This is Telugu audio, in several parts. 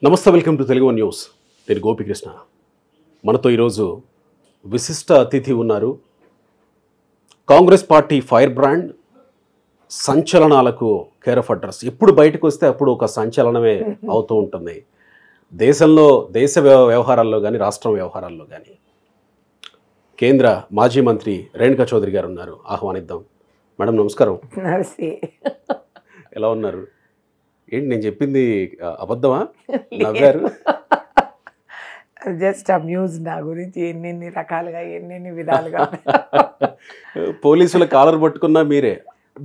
నమస్తే, వెల్కమ్ టు తెలుగు న్యూస్. నేను గోపికృష్ణ. మనతో ఈరోజు విశిష్ట అతిథి ఉన్నారు. కాంగ్రెస్ పార్టీ ఫైర్ బ్రాండ్, సంచలనాలకు కేర్ ఆఫ్ అడ్రస్. ఎప్పుడు బయటకు వస్తే అప్పుడు ఒక సంచలనమే అవుతూ ఉంటుంది. దేశ వ్యవహారాల్లో కానీ రాష్ట్రం వ్యవహారాల్లో కానీ. కేంద్ర మాజీ మంత్రి రేణుకా చౌదరి గారు ఉన్నారు. ఆహ్వానిద్దాం. మేడం నమస్కారం. నమస్తే. ఎలా ఉన్నారు? ఏంటి నేను చెప్పింది అబద్ధమా? నవ్వారు. జస్ట్ అమ్యూజ్ నా గురించి ఎన్నెన్ని రకాలుగా ఎన్నెన్ని విధాలుగా. పోలీసుల కాలర్ పట్టుకున్నా మీరే,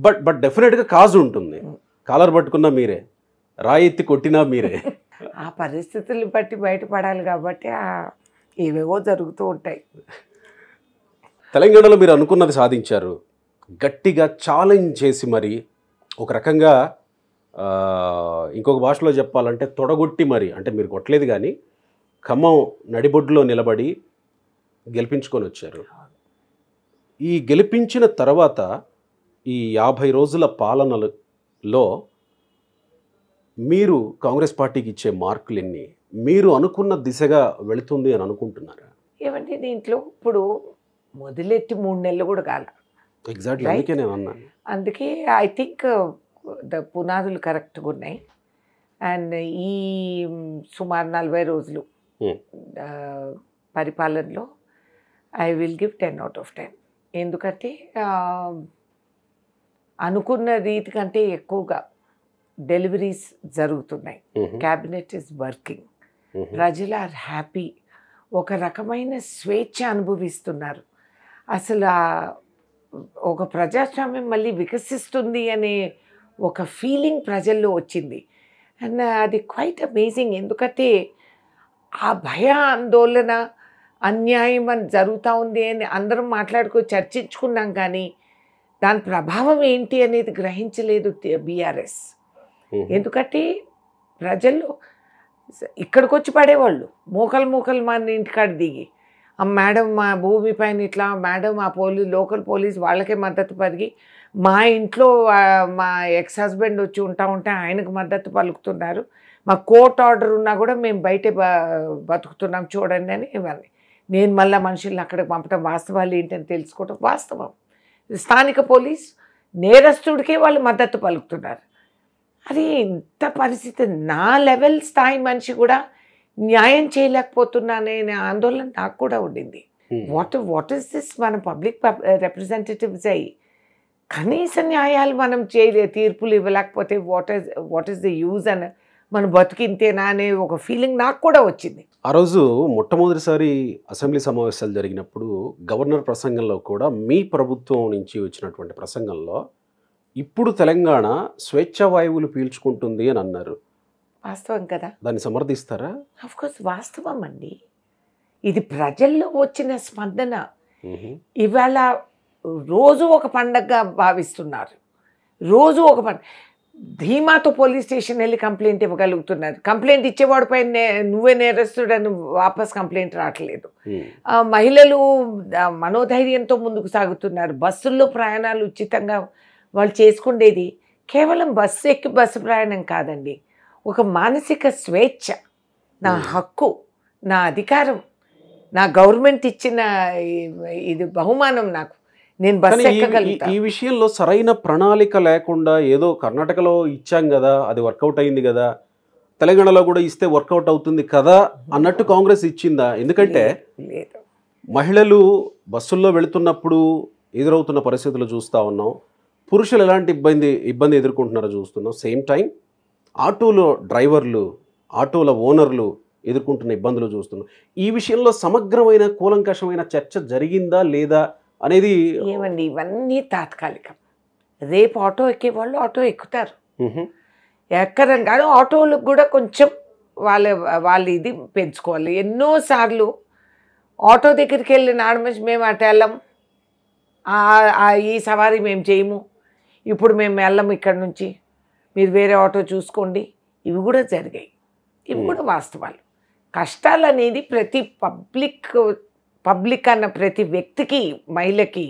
బట్ డెఫినెట్గా కాజు ఉంటుంది. కాలర్ పట్టుకున్నా మీరే, రాయి ఎత్తి కొట్టినా మీరే. ఆ పరిస్థితులు బట్టి బయటపడాలి కాబట్టి ఏవేవో జరుగుతూ ఉంటాయి. తెలంగాణలో మీరు అనుకున్నది సాధించారు. గట్టిగా ఛాలెంజ్ చేసి మరి ఒక రకంగా ఇంకొక భాషలో చెప్పాలంటే తొడగొట్టి మరి, అంటే మీరు కొట్టలేదు కానీ ఖమ్మం నడిబొడ్డులో నిలబడి గెలిపించుకొని వచ్చారు. ఈ గెలిపించిన తర్వాత ఈ 50 రోజుల పాలనలో మీరు కాంగ్రెస్ పార్టీకి ఇచ్చే మార్కులు ఎన్ని? మీరు అనుకున్న దిశగా వెళుతుంది అని అనుకుంటున్నారా? ఏమంటే దీంట్లో ఇప్పుడు మొదలెట్టి 3 నెలలు కూడా కాల. ఎగ్జాక్ట్లీ, అందుకే నేను అన్నాను. అందుకే ఐ థింక్ పునాదులు కరెక్ట్గా ఉన్నాయి. అండ్ ఈ సుమారు 40 రోజులు పరిపాలనలో I will give 10 out of 10. ఎందుకంటే అనుకున్న రీతి కంటే ఎక్కువగా డెలివరీస్ జరుగుతున్నాయి. Cabinet is working. ప్రజలు ఆర్ హ్యాపీ. ఒక రకమైన స్వేచ్ఛ అనుభవిస్తున్నారు. అసలు ఒక ప్రజాస్వామ్యం మళ్ళీ వికసిస్తుంది అనే ఒక ఫీలింగ్ ప్రజల్లో వచ్చింది. అండ్ అది క్వైట్ అమేజింగ్. ఎందుకంటే ఆ భయ, ఆందోళన, అన్యాయం అని జరుగుతూ ఉంది అని అందరం చర్చించుకున్నాం కానీ దాని ప్రభావం ఏంటి అనేది గ్రహించలేదు బీఆర్ఎస్. ఎందుకంటే ప్రజలు ఇక్కడికి వచ్చి పడేవాళ్ళు మోకలు మన ఇంటికాడ దిగి, మేడం మా భూమి పైన ఇట్లా, మేడం ఆ లోకల్ పోలీస్ వాళ్ళకే మద్దతు పలికి, మా ఇంట్లో మా ఎక్స్ హస్బెండ్ వచ్చి ఉంటే ఆయనకు మద్దతు పలుకుతున్నారు, మా కోర్ట్ ఆర్డర్ ఉన్నా కూడా మేము బయటే బతుకుతున్నాం చూడండి అని. ఇవన్నీ నేను మళ్ళీ మనుషుల్ని అక్కడికి పంపడం, వాస్తవాలు ఏంటని తెలుసుకోవడం వాస్తవం. స్థానిక పోలీస్ నేరస్తుడికే వాళ్ళు మద్దతు పలుకుతున్నారు. అది ఇంత పరిస్థితి, నా లెవెల్ స్థాయి మనిషి కూడా న్యాయం చేయలేకపోతున్నానే ఆందోళన నాకు కూడా ఉండింది. What is this? మన పబ్లిక్ రిప్రజెంటేటివ్స్ అయ్యి కనీస న్యాయాలు మనం తీర్పులు ఇవ్వలేకపోతే వాట్ ఈస్ ద యూజ్ అని, మన బతుకింతేనా అనే ఒక ఫీలింగ్ నాకు కూడా వచ్చింది. ఆ రోజు మొట్టమొదటిసారి అసెంబ్లీ సమావేశాలు జరిగినప్పుడు గవర్నర్ ప్రసంగంలో కూడా, మీ ప్రభుత్వం నుంచి వచ్చినటువంటి ప్రసంగంలో ఇప్పుడు తెలంగాణ స్వేచ్ఛ వాయువులు పీల్చుకుంటుంది అని అన్నారు. వాస్తవం కదా? దాన్ని సమర్థిస్తారా? అఫ్కోర్స్ వాస్తవం అండి. ఇది ప్రజల్లో వచ్చిన స్పందన. ఇవాళ రోజు ఒక పండగగా భావిస్తున్నారు. రోజు ఒక పండుగ. ధీమాతో పోలీస్ స్టేషన్ వెళ్ళి కంప్లైంట్ ఇవ్వగలుగుతున్నారు. కంప్లైంట్ ఇచ్చేవాడిపై నువ్వే నేరస్తుడని వాపస్ కంప్లైంట్ రావట్లేదు. మహిళలు మనోధైర్యంతో ముందుకు సాగుతున్నారు. బస్సుల్లో ప్రయాణాలు ఉచితంగా వాళ్ళు చేసుకునేది కేవలం బస్సు ఎక్కి బస్సు ప్రయాణం కాదండి, ఒక మానసిక స్వేచ్ఛ, నా హక్కు, నా అధికారం, నా గవర్నమెంట్ ఇచ్చిన ఇది బహుమానం నాకు, నేను బస్సు ఎక్కగలుగుతా. ఈ విషయంలో సరైన ప్రణాళిక లేకుండా ఏదో కర్ణాటకలో ఇచ్చాం కదా, అది వర్కౌట్ అయింది కదా, తెలంగాణలో కూడా ఇస్తే వర్కౌట్ అవుతుంది కదా అన్నట్టు కాంగ్రెస్ ఇచ్చిందా? ఎందుకంటే మహిళలు బస్సుల్లో వెళుతున్నప్పుడు ఎదురవుతున్న పరిస్థితులు చూస్తూ ఉన్నాం. పురుషులు ఎలాంటి ఇబ్బంది ఎదుర్కొంటున్నారో చూస్తున్నాం. సేమ్ టైం ఆటోలో డ్రైవర్లు, ఆటోల ఓనర్లు ఎదుర్కొంటున్న ఇబ్బందులు చూస్తున్నాం. ఈ విషయంలో సమగ్రమైన కూలంకషమైన చర్చ జరిగిందా లేదా అనేది. ఏమండి, ఇవన్నీ తాత్కాలికం. రేపు ఆటో ఎక్కేవాళ్ళు ఆటో ఎక్కుతారు, ఎక్కరని కాదు. ఆటోలకు కూడా కొంచెం వాళ్ళ ఇది పెంచుకోవాలి. ఎన్నోసార్లు ఆటో దగ్గరికి వెళ్ళిన ఆడమనిషి, మేము అటు వెళ్ళం, ఈ సవారీ మేము చేయము, ఇప్పుడు మేము వెళ్ళము ఇక్కడ నుంచి, మీరు వేరే ఆటో చూసుకోండి, ఇవి కూడా జరిగాయి. ఇవి కూడా వాస్తవాలు. కష్టాలు అనేది ప్రతి పబ్లిక్ అన్న ప్రతి వ్యక్తికి, మహిళకి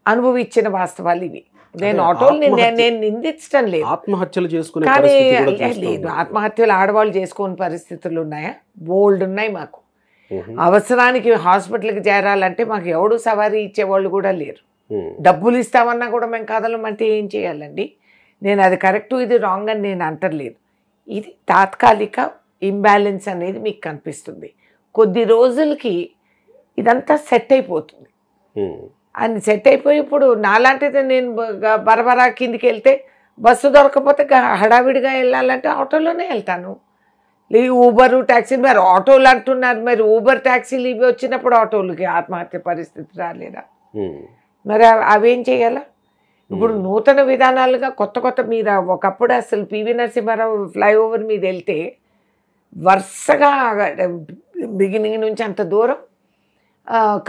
అనుభవించిన వాస్తవాలు ఇవి. నేను ఆటోలు నేను నిందించడం లేదు, ఆత్మహత్యలు చేసుకునే కానీ పరిస్థితి కూడా చూస్తూ లేదు, ఉన్నాం. ఆత్మహత్యలు ఆడవాళ్ళు చేసుకోని పరిస్థితులు ఉన్నాయా? బోల్డ్ ఉన్నాయి. మాకు మ్మ్. అవసరానికి హాస్పిటల్కి చేరాలంటే మాకు ఎవడు సవారీ ఇచ్చేవాళ్ళు కూడా లేరు. మ్మ్. డబ్బులు ఇస్తామన్నా కూడా మేము కదలమంటే ఏం చేయాలండి? నేను అది కరెక్టు ఇది రాంగ్ అని నేను అంటలేదు. ఇది తాత్కాలిక ఇంబ్యాలెన్స్ అనేది మీకు కనిపిస్తుంది. కొద్ది రోజులకి ఇదంతా సెట్ అయిపోతుంది. మ్మ్. అని సెట్ అయిపోయి ఇప్పుడు నాలాంటిది నేను బరబరా కిందికి వెళ్తే బస్సు దొరకకపోతే హడావిడిగా వెళ్ళాలంటే ఆటోలోనే వెళ్తాను. ఊబరు ట్యాక్సీ, మరి ఆటోలు అంటున్నారు, మరి ఊబర్ ట్యాక్సీలు ఇవి వచ్చినప్పుడు ఆటోలకి ఆత్మహత్య పరిస్థితి రాలేదా? మ్మ్. మరి అవేం చేయాలా? ఇప్పుడు నూతన విధానాలుగా కొత్త మీరు ఒకప్పుడు అసలు పివి నరసింహారావు ఫ్లైఓవర్ మీద వెళ్తే వరుసగా బిగినింగ్ నుంచి అంత దూరం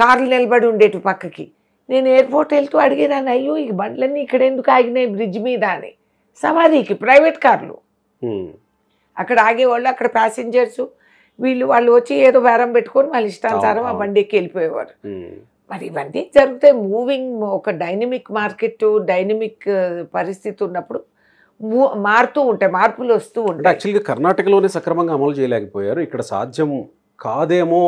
కార్లు నిలబడి ఉండేటి పక్కకి. నేను ఎయిర్పోర్ట్ వెళ్తూ అడిగేదాన్ని, అయ్యో ఈ బండ్లన్నీ ఇక్కడ ఎందుకు ఆగినాయి బ్రిడ్జ్ మీద అని. సవారీకి ప్రైవేట్ కార్లు మ్మ్. అక్కడ ఆగేవాళ్ళు, అక్కడ ప్యాసింజర్స్ వాళ్ళు వచ్చి ఏదో బేరం పెట్టుకొని వాళ్ళ ఇష్టానుసారం ఆ బండి ఎక్కి వెళ్ళిపోయేవారు. మ్మ్. మరి ఇవన్నీ జరుగుతాయి. మూవింగ్ ఒక డైనమిక్ మార్కెట్, డైనమిక్ పరిస్థితి ఉన్నప్పుడు మారుతూ ఉంటాయి, మార్పులు వస్తూ అంటే ఉంటాయి. యాక్చువల్గా కర్ణాటకలోనే సక్రమంగా అమలు చేయలేకపోయారు, ఇక్కడ సాధ్యం కాదేమో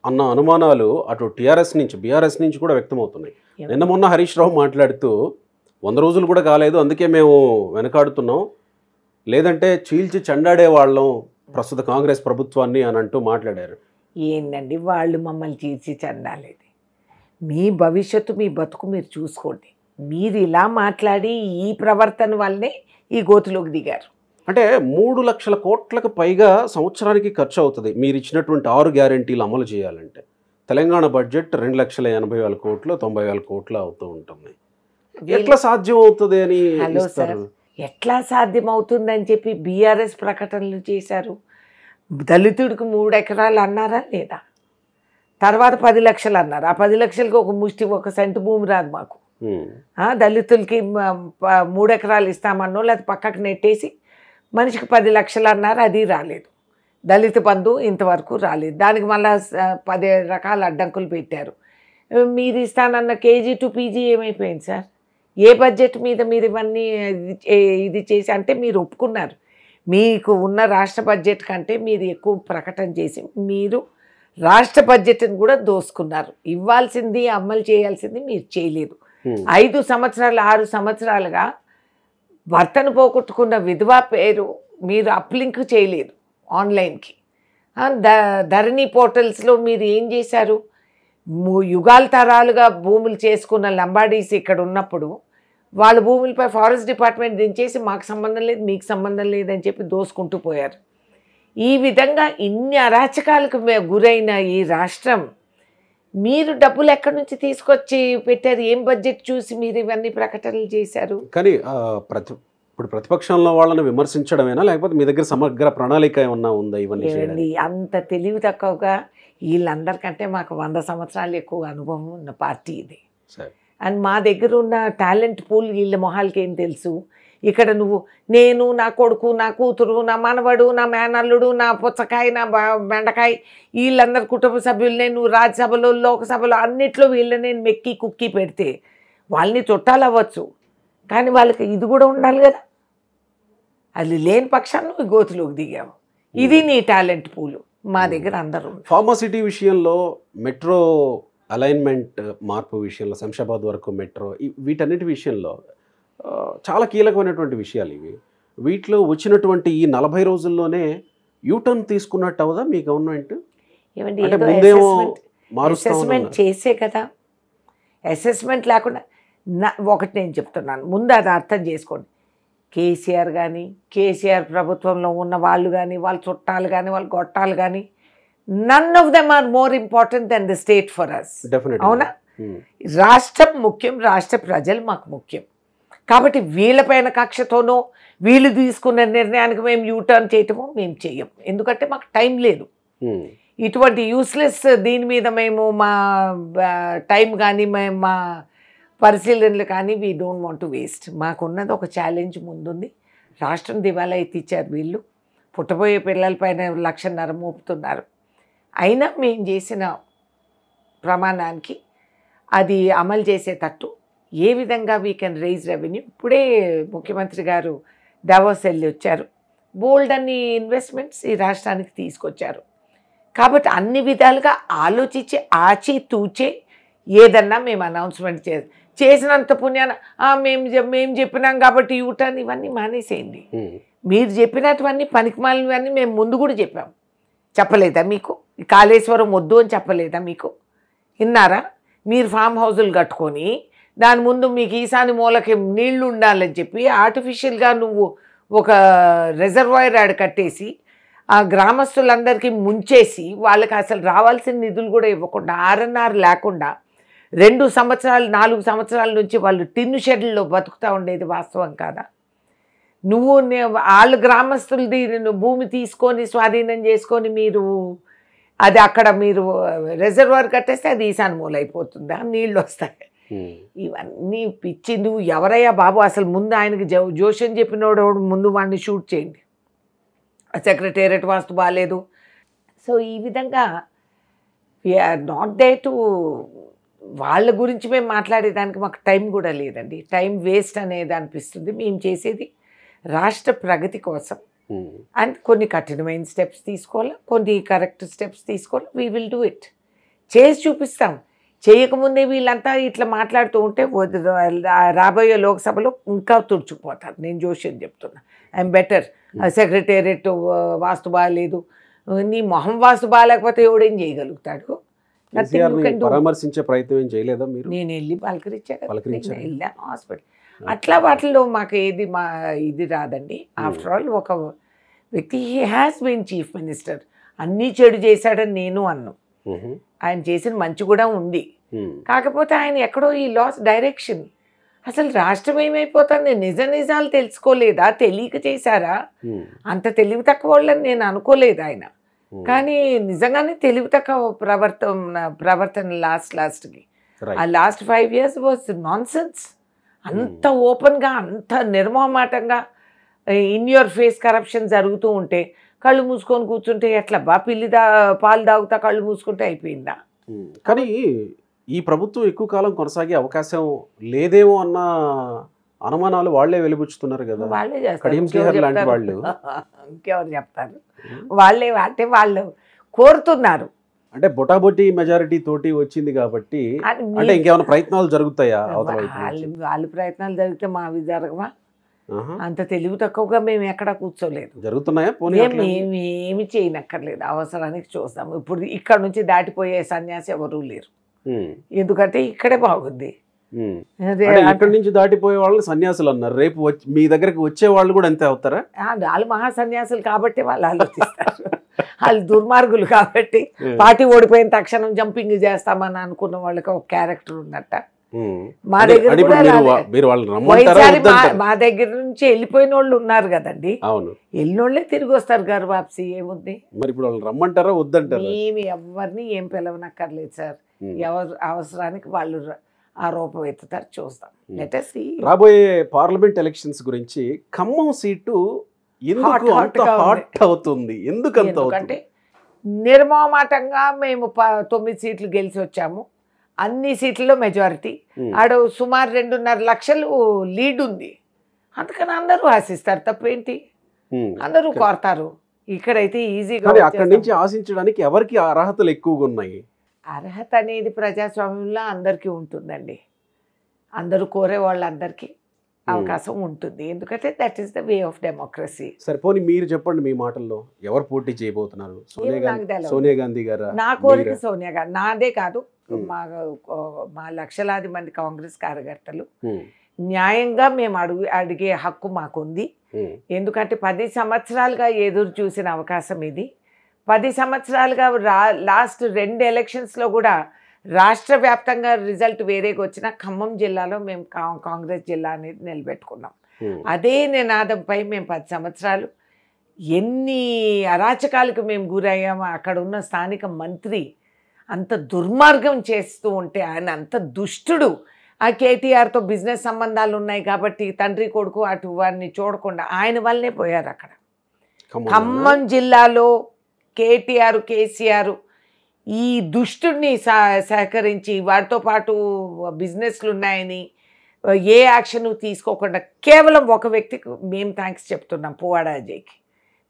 అన్న అనుమానాలు అటు టీఆర్ఎస్ నుంచి బీఆర్ఎస్ నుంచి కూడా వ్యక్తమవుతున్నాయి. నిన్న మొన్న హరీష్ రావు మాట్లాడుతూ 100 రోజులు కూడా కాలేదు, అందుకే మేము వెనకాడుతున్నాం, లేదంటే చీల్చి చెండాడే వాళ్ళం ప్రస్తుత కాంగ్రెస్ ప్రభుత్వాన్ని అని అంటూ మాట్లాడారు. ఏంటండి వాళ్ళు మమ్మల్ని చీల్చి చెందాలేదు? మీ భవిష్యత్తు మీ బతుకు మీరు చూసుకోండి. మీరు ఇలా మాట్లాడి ఈ ప్రవర్తన వల్లనే ఈ గోతులోకి దిగారు. అంటే 3 లక్షల కోట్లకు పైగా సంవత్సరానికి ఖర్చు అవుతుంది మీరు ఇచ్చినటువంటి 6 గ్యారెంటీలు అమలు చేయాలంటే. తెలంగాణ బడ్జెట్ 2,80,000 కోట్లు 90,000 కోట్లు అవుతూ ఉంటుంది. ఎట్లా సాధ్యం అవుతుంది అని హలో సార్, ఎట్లా సాధ్యమవుతుందని చెప్పి బీఆర్ఎస్ ప్రకటనలు చేశారు. దళితుడికి 3 ఎకరాలు అన్నారా లేదా? తర్వాత 10 లక్షలు అన్నారు. ఆ 10 లక్షలకి ఒక ముష్టి 1 సెంటు భూమి రాదు మాకు. దళితులకి 3 ఎకరాలు ఇస్తామన్నో లేదా పక్కకు నెట్టేసి మనిషికి 10 లక్షలు అన్నారు, అది రాలేదు. దళిత బంధు ఇంతవరకు రాలేదు. దానికి మళ్ళీ 10 రకాల అడ్డంకులు పెట్టారు. మీరు ఇస్తానన్న కేజీ టు పీజీ ఏమైపోయింది సార్? ఏ బడ్జెట్ మీద మీరు ఇవన్నీ ఇది చేసి అంటే మీరు ఒప్పుకున్నారు. మీకు ఉన్న రాష్ట్ర బడ్జెట్ కంటే మీరు ఎక్కువ ప్రకటన చేసి మీరు రాష్ట్ర బడ్జెట్ని కూడా దోసుకున్నారు. ఇవ్వాల్సింది అమలు చేయాల్సింది మీరు చేయలేదు. 5 సంవత్సరాలు 6 సంవత్సరాలుగా భర్తను పోగొట్టుకున్న విధవా పేరు మీరు అప్లింక్ చేయలేదు ఆన్లైన్కి. ధరణి పోర్టల్స్లో మీరు ఏం చేశారు? యుగాల తరాలుగా భూములు చేసుకున్న లంబాడీస్ ఇక్కడ ఉన్నప్పుడు వాళ్ళ భూములపై ఫారెస్ట్ డిపార్ట్మెంట్ దించేసి మాకు సంబంధం లేదు మీకు సంబంధం లేదని చెప్పి దోసుకుంటూ పోయారు. ఈ విధంగా ఇన్ని అరాచకాలకు గురైన ఈ రాష్ట్రం మీరు డబ్బులు ఎక్కడి నుంచి తీసుకొచ్చి పెట్టారు? ఏం బడ్జెట్ చూసి మీరు ఇవన్నీ ప్రకటనలు చేశారు? కానీ ఇప్పుడు ప్రతిపక్షంలో వాళ్ళని విమర్శించడమేనా, లేకపోతే మీ దగ్గర సమగ్ర ప్రణాళిక ఏమన్నా ఉందా ఇవన్నీ చేయడానికి? అంత తెలివి తక్కువగా వీళ్ళందరికంటే మాకు 100 సంవత్సరాలు ఎక్కువ అనుభవం ఉన్న పార్టీ ఇది. అండ్ మా దగ్గర ఉన్న టాలెంట్ పూల్ వీళ్ళ మొహాలకి ఏం తెలుసు? ఇక్కడ నేను నా కొడుకు నా కూతురు నా మనవడు నా మేనల్లుడు నా పుచ్చకాయ నా బెండకాయ వీళ్ళందరు కుటుంబ సభ్యులనే నువ్వు రాజ్యసభలో లోకసభలో అన్నిట్లో వీళ్ళని మెక్కి కుక్కి పెడితే వాళ్ళని చుట్టాలు అవ్వచ్చు, కానీ వాళ్ళకి ఇది కూడా ఉండాలి కదా. అది లేని పక్షాన్ని నువ్వు గోతులోకి దిగావు. ఇది నీ టాలెంట్ పూలు. మా దగ్గర అందరూ. ఫార్మాసిటీ విషయంలో మెట్రో అలైన్మెంట్ మార్పు విషయంలో శంషాబాద్ వరకు మెట్రో వీటన్నిటి విషయంలో చాలా కీలకమైనటువంటి విషయాలు ఇవి. వీటిలో వచ్చినటువంటి ఈ 40 రోజుల్లోనే యూటర్న్ తీసుకున్నట్టు అవుదా మీ గవర్నమెంట్? ఏమండి అసెస్మెంట్ చేసే కదా. అసెస్మెంట్ లేకుండా ఒకటి నేను చెప్తున్నాను, ముందు అది అర్థం చేసుకోండి. కేసీఆర్ కానీ కేసీఆర్ ప్రభుత్వంలో ఉన్న వాళ్ళు కానీ వాళ్ళ చుట్టాలు కానీ వాళ్ళ గొట్టాలు కానీ none of them are more important than the state for us. అవునా? రాష్ట్రం ముఖ్యం, రాష్ట్ర ప్రజలు మాకు ముఖ్యం. కాబట్టి వీళ్ళపైన కక్షతోనో వీళ్ళు తీసుకున్న నిర్ణయానికి మేము యూటర్న్ చేయటమో మేము చెయ్యం. ఎందుకంటే మాకు టైం లేదు. ఇటువంటి యూస్లెస్ దీని మీద మేము మా టైం కానీ మేము మా పరిశీలనలు కానీ we don't want to waste. మాకున్నది ఒక ఛాలెంజ్ ముందుంది. రాష్ట్రం దివాలా ఎత్తిచ్చారు వీళ్ళు. పుట్టబోయే పిల్లలపైన 1.5 లక్షలు మోపుతున్నారు. అయినా మేము చేసిన ప్రమాణానికి అది అమలు చేసేటట్టు ఏ విధంగా వీ కెన్ రైజ్ రెవెన్యూ. ఇప్పుడే ముఖ్యమంత్రి గారు దావోస్ వెళ్ళి వచ్చారు. బోల్డ్ అన్ని ఇన్వెస్ట్మెంట్స్ ఈ రాష్ట్రానికి తీసుకొచ్చారు. కాబట్టి అన్ని విధాలుగా ఆలోచించి ఆచితూచే ఏదన్నా మేము అనౌన్స్మెంట్ చేసినంత పుణ్యాన మేము చెప్పినాం కాబట్టి యూటర్న్ ఇవన్నీ మానేసేయండి. మీరు చెప్పినటువన్నీ పనికిమాలినవన్నీ మేము ముందు కూడా చెప్పాం. చెప్పలేదా మీకు? కాళేశ్వరం వద్దు అని చెప్పలేదా మీకు? విన్నారా? మీరు ఫామ్ హౌజులు కట్టుకొని దాని ముందు మీకు ఈశాని మూలకి నీళ్లు ఉండాలని చెప్పి ఆర్టిఫిషియల్గా నువ్వు ఒక రిజర్వాయర్ ఆడ కట్టేసి ఆ గ్రామస్తులందరికీ ముంచేసి వాళ్ళకి అసలు రావాల్సిన నిధులు కూడా ఇవ్వకుండా ఆర్ఎన్ఆర్ లేకుండా 2 సంవత్సరాలు 4 సంవత్సరాల నుంచి వాళ్ళు టిన్ను షెడ్లలో బతుకుతూ ఉండేది వాస్తవం కాదా? నువ్వు వాళ్ళు గ్రామస్తులది భూమి తీసుకొని స్వాధీనం చేసుకొని మీరు అది అక్కడ మీరు రిజర్వాయర్ కట్టేస్తే అది ఈశాన్ మూల అయిపోతుందా? నీళ్ళు వస్తాయి. ఇవన్నీ పిచ్చి. నువ్వు ఎవరయ్యా బాబు? అసలు ముందు ఆయనకి జోషన్ చెప్పినోడు ముందు వాడిని షూట్ చేయండి. సెక్రటేరియట్ వాస్తు బాగాలేదు. సో ఈ విధంగా వీఆర్ నాట్ దే టు వాళ్ళ గురించి మేము మాట్లాడేదానికి మాకు టైం కూడా లేదండి. టైం వేస్ట్ అనేది అనిపిస్తుంది. మేము చేసేది రాష్ట్ర ప్రగతి కోసం. అండ్ కొన్ని కఠినమైన స్టెప్స్ తీసుకోవాలి, కొన్ని కరెక్ట్ స్టెప్స్ తీసుకోవాలి. We will do it. చేసి చూపిస్తాం. చేయకముందే వీళ్ళంతా ఇట్లా మాట్లాడుతూ ఉంటే రాబోయే లోక్సభలో ఇంకా తుడుచుకుపోతారు. నేను జోషిని చెప్తున్నా. I'm better. సెక్రటేరియట్ వాస్తు బాగాలేదు, నీ మొహం వాస్తు బాగాలేకపోతే ఎవడేం చేయగలుగుతాడు? పరామర్శించే ప్రయత్నం ఏం చేయలేదా మీరు? నేను వెళ్ళి పలకరించాను, వెళ్ళాను హాస్పిటల్. అట్లా వాటిల్లో మాకు ఏది ఇది రాదండి. ఆఫ్టర్ ఆల్ ఒక వ్యక్తి he has been chief minister. అన్నీ చెడు చేశాడని నేను అన్ను. ఆయన చేసిన మంచి కూడా ఉంది. కాకపోతే ఆయన ఎక్కడో ఈ లాస్ డైరెక్షన్. అసలు రాష్ట్రం ఏమైపోతుంది? నిజాలు తెలుసుకోలేదా? తెలియక చేశారా? అంత తెలివి తక్కువ వాళ్ళని నేను అనుకోలేదు ఆయన. కానీ నిజంగానే తెలివి తక్కువ ప్రవర్తన లాస్ట్కి. ఆ last 5 years was non sense. అంత ఓపెన్గా, అంత నిర్మోహమాటంగా ఇన్ యువర్ ఫేస్ కరప్షన్ జరుగుతూ ఉంటే కళ్ళు మూసుకొని కూర్చుంటే ఎట్లా బా? పాలు తాగుతా కళ్ళు మూసుకుంటే అయిపోయిందా? కానీ ఈ ప్రభుత్వం ఎక్కువ కాలం కొనసాగే అవకాశం లేదేమో అన్న అనుమానాలు వాళ్లే వెలిబుచ్చుతున్నారు కదా. వాళ్ళే కడియం శ్రీహరి లాంటి వాళ్ళు. ఇంకెవరు చెప్తారు? వాళ్ళే అంటే వాళ్ళు కోరుతున్నారు. అంటే బొటాబొటి మెజారిటీ తోటి వచ్చింది కాబట్టి అంటే ఇంకేమైనా ప్రయత్నాలు జరుగుతాయా? వాళ్ళ ప్రయత్నాలు జరిగితే మావి జరగవా? అంత తెలివి తక్కువగా మేము ఎక్కడ కూర్చోలేదు. జరుగుతున్నాయా? ఏమి చేయనక్కర్లేదు. అవసరానికి చూస్తాము. ఇప్పుడు ఇక్కడ నుంచి దాటిపోయే సన్యాసి ఎవరూ లేరు. ఎందుకంటే ఇక్కడే బాగుంది. ఇక్కడి నుంచి దాటిపోయే వాళ్ళని సన్యాసులు అన్నారు. రేపు మీ దగ్గరకు వచ్చే వాళ్ళు కూడా అంతే అవుతారా? వాళ్ళు మహా సన్యాసులు కాబట్టి వాళ్ళు ఆలోచిస్తారు. వాళ్ళు దుర్మార్గులు కాబట్టి పార్టీ ఓడిపోయిన తక్షణం జంపింగ్ చేస్తామని అనుకున్న వాళ్ళకి ఒక క్యారెక్టర్ ఉన్నట్ట. మా దగ్గర మా దగ్గర నుంచి వెళ్ళిపోయిన వాళ్ళు ఉన్నారు కదండి. వెళ్ళిన వాళ్ళే తిరిగి వస్తారు. గారు వాప్సీ ఏముంది? మరి ఇప్పుడు వాళ్ళు రమ్మంటారా వద్దంటారా? ఏమి ఎవరిని ఏం పిలవనక్కర్లేదు సార్. ఎవరు అవసరానికి వాళ్ళు ఆ రూపం ఎత్తుతారు. చూస్తాం. Let us see. రాబోయే పార్లమెంట్ ఎలక్షన్స్ గురించి ఖమ్మం సీటు ఎందుకు అంత హాట్ అవుతుంది? ఎందుకంటే నిర్మోహమాటంగా మేము 9 సీట్లు గెలిచి వచ్చాము. అన్ని సీట్లలో మెజారిటీ. ఆడ సుమారు 2.5 లక్షలు లీడ్ ఉంది. అందుకని అందరూ ఆశిస్తారు. తప్పేంటి? అందరూ కోరతారు. ఇక్కడైతే ఈజీగా. అక్కడి నుంచి ఆశించడానికి ఎవరికి అర్హతలు ఎక్కువగా ఉన్నాయి? అర్హత అనేది ప్రజాస్వామ్యంలో అందరికీ ఉంటుందండి. అందరూ కోరే వాళ్ళందరికీ అవకాశం ఉంటుంది. ఎందుకంటే that is the way of democracy. సరిపోని మీరు చెప్పండి మీ మాటల్లో ఎవరు పోటీ చేయబోతున్నారు? సోనియా గాంధీ గారు? నా కోరిక సోనియా గాంధీ. నాదే కాదు, మా లక్షలాది మంది కాంగ్రెస్ కార్యకర్తలు న్యాయంగా మేము అడిగే హక్కు మాకుంది. ఎందుకంటే 10 సంవత్సరాలుగా ఎదురు చూసిన అవకాశం ఇది. 10 సంవత్సరాలుగా లాస్ట్ 2 ఎలక్షన్స్లో కూడా రాష్ట్ర వ్యాప్తంగా రిజల్ట్ వేరేగా వచ్చిన ఖమ్మం జిల్లాలో మేము కాంగ్రెస్ జిల్లా అనేది నిలబెట్టుకున్నాం. అదే నినాదంపై మేము 10 సంవత్సరాలు ఎన్ని అరాచకాలకు మేము గురయ్యామో. అక్కడ ఉన్న స్థానిక మంత్రి అంత దుర్మార్గం చేస్తూ ఉంటే, ఆయన అంత దుష్టుడు. ఆ కేటీఆర్తో బిజినెస్ సంబంధాలు ఉన్నాయి కాబట్టి తండ్రి కొడుకు అటు వారిని చూడకుండా ఆయన వల్లనే పోయారు. అక్కడ ఖమ్మం జిల్లాలో కేటీఆర్ కేసీఆర్ ఈ దుష్టుడిని సహకరించి వాటితో పాటు బిజినెస్లు ఉన్నాయని ఏ యాక్షన్ తీసుకోకుండా కేవలం ఒక వ్యక్తికి మేము థ్యాంక్స్ చెప్తున్నాం, పువ్వాడ అజయ్కి.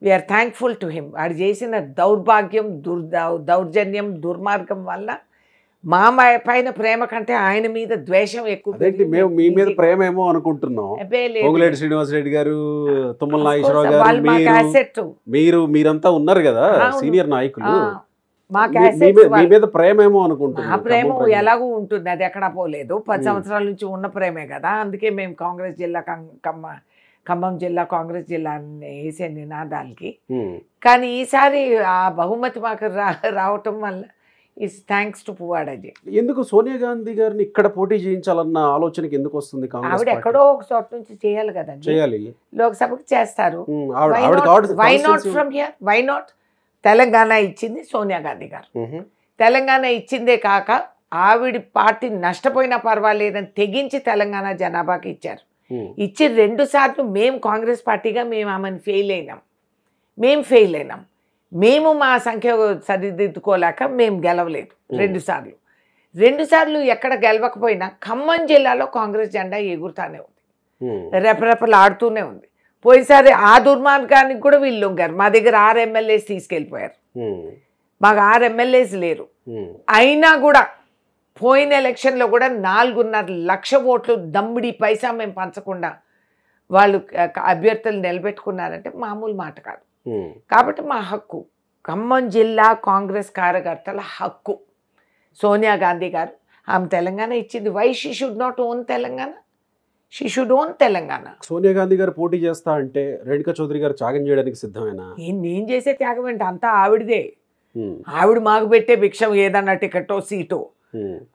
We're thankful to him. వాడు చేసిన దౌర్భాగ్యం, దౌర్జన్యం, దుర్మార్గం వల్ల మా పైన ప్రేమ కంటే ఆయన మీద ద్వేషం ఎక్కువ. మేము మీ మీద ప్రేమ ఏమో అనుకుంటున్నాం. పొంగులేటి శ్రీనివాసరెడ్డి గారు, తుమ్మల నాగేశ్వరరావు గారు, మీరంతా ఉన్నారు కదా సీనియర్ నాయకులు, మీ మీద ప్రేమ ఏమో అనుకుంటున్నాం. ఆ ప్రేమ ఎలాగూ ఉంటుంది, అది ఎక్కడా పోలేదు. 10 సంవత్సరాల నుంచి ఉన్న ప్రేమే కదా. అందుకే మేము కాంగ్రెస్ జిల్లా, ఖమ్మం జిల్లా కాంగ్రెస్ జిల్లా వేసే నినాదాలకి. కానీ ఈసారి ఆ బహుమతి మాకు రావటం వల్ల is thanks to Puvvada Ajay. ఎందుకు సోనియా గాంధీ గారిని ఇక్కడ పోటీ చేయించాలన్న ఆలోచనకి ఎందుకు వస్తుంది? ఆవిడ ఎక్కడో ఒక చోట నుంచి చేయాలి కదండి, చేయాలి, లోక్సభకి చేస్తారు. Why not from here, why not? Telangana ఇచ్చింది సోనియా గాంధీ గారు. తెలంగాణ ఇచ్చిందే కాక ఆవిడ పార్టీ నష్టపోయినా పర్వాలేదని తెగించి తెలంగాణ జనాభాకి ఇచ్చారు. ఇచ్చి 2 సార్లు మేము కాంగ్రెస్ పార్టీగా మేము ఆమెను ఫెయిల్ అయినాం. మేము మా సంఖ్య సరిదిద్దుకోలేక మేము గెలవలేదు 2 సార్లు ఎక్కడ గెలవకపోయినా ఖమ్మం జిల్లాలో కాంగ్రెస్ జెండా ఎగురుతానే ఉంది, రెపరెపలు ఆడుతూనే ఉంది. పోయినసారి ఆ దుర్మార్గానికి కూడా వీళ్ళు లొంగారు. మా దగ్గర 6 ఎమ్మెల్యేస్ తీసుకెళ్ళిపోయారు, మాకు 6 ఎమ్మెల్యేస్ లేరు. అయినా కూడా పోయిన ఎలక్షన్లో కూడా 4.5 లక్ష ఓట్లు దమ్మిడి పైసా మేము పంచకుండా వాళ్ళు అభ్యర్థులు నిలబెట్టుకున్నారంటే మామూలు మాట కాదు. కాబట్టి మా హక్కు, ఖమ్మం జిల్లా కాంగ్రెస్ కార్యకర్తల హక్కు. సోనియా గాంధీ గారు ఆమె తెలంగాణ ఇచ్చింది. Why she should not own Telangana? She should own Telangana. Sonia Gandhi గారు పోటీ చేస్తా అంటే రేణుకా చౌదరి గారు త్యాగం చేయడానికి సిద్ధమేనా? నేను చేసే త్యాగం ఏంటి, అంతా ఆవిడదే. ఆవిడ మాకు పెట్టే భిక్షం ఏదన్నా టికెటో సీటో,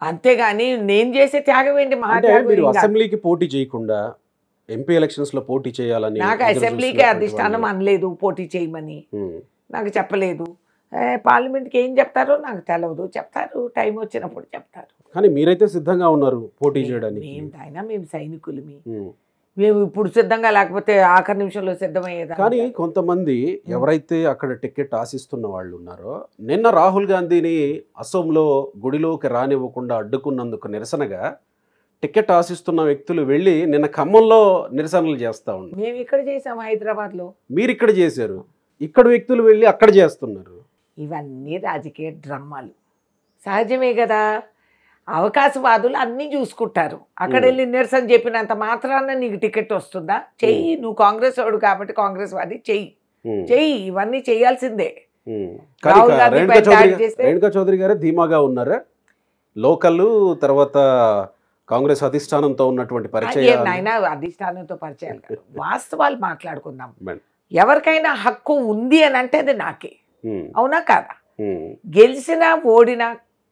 అంతేగాని నేను చేసే త్యాగం ఏంటి? మీరు అసెంబ్లీకి పోటీ చేయకుండా ఎంపీ ఎలక్షన్స్ లో పోటీ చేయాలని నాకు అసెంబ్లీకే అధిష్టానం అనలేదు పోటీ చేయమని, నాకు చెప్పలేదు. పార్లమెంట్కి ఏం చెప్తారో నాకు తెలియదు, చెప్తారు టైం వచ్చినప్పుడు చెప్తారు. కానీ మీరైతే సిద్ధంగా ఉన్నారు పోటీ చేయడానికి. మేము సైనికులమి, మేము ఇప్పుడు సిద్ధంగా లేకపోతే ఆఖరి నిమిషంలో సిద్ధమయ్యేదా? కానీ కొంతమంది ఎవరైతే అక్కడ టికెట్ ఆశిస్తున్న వాళ్ళు ఉన్నారో, నిన్న రాహుల్ గాంధీని అసోంలో గుడిలోకి రానివ్వకుండా అడ్డుకున్నందుకు నిరసనగా టికెట్ ఆశిస్తున్న వ్యక్తులు వెళ్ళి నిన్న ఖమ్మంలో నిరసనలు చేస్తా ఉన్నారు. మేము ఇక్కడ చేసాం హైదరాబాద్లో, మీరు ఇక్కడ చేశారు. ఇక్కడ వ్యక్తులు వెళ్ళి అక్కడ చేస్తున్నారు. ఇవన్నీ రాజకీయ డ్రామాలు, సహజమే కదా. అవకాశవాదులు అన్నీ చూసుకుంటారు. అక్కడ వెళ్ళి నిరసన చెప్పినంత మాత్రాన నీకు టికెట్ వస్తుందా? చెయ్యి, నువ్వు కాంగ్రెస్ వాడు కాబట్టి కాంగ్రెస్ వాది చెయ్యి, ఇవన్నీ చేయాల్సిందే. రేణుకా చౌదరి గారే ధీమాగా ఉన్నారా? లోకల్ తర్వాత కాంగ్రెస్ అధిష్టానంతో ఉన్నటువంటి పరిచయం, అధిష్టానంతో పరిచయాలు కాదు, వాస్తవాలు మాట్లాడుకుందాం. ఎవరికైనా హక్కు ఉంది అని అంటే అది నాకే, అవునా కాదా? గెలిచినా ఓడినా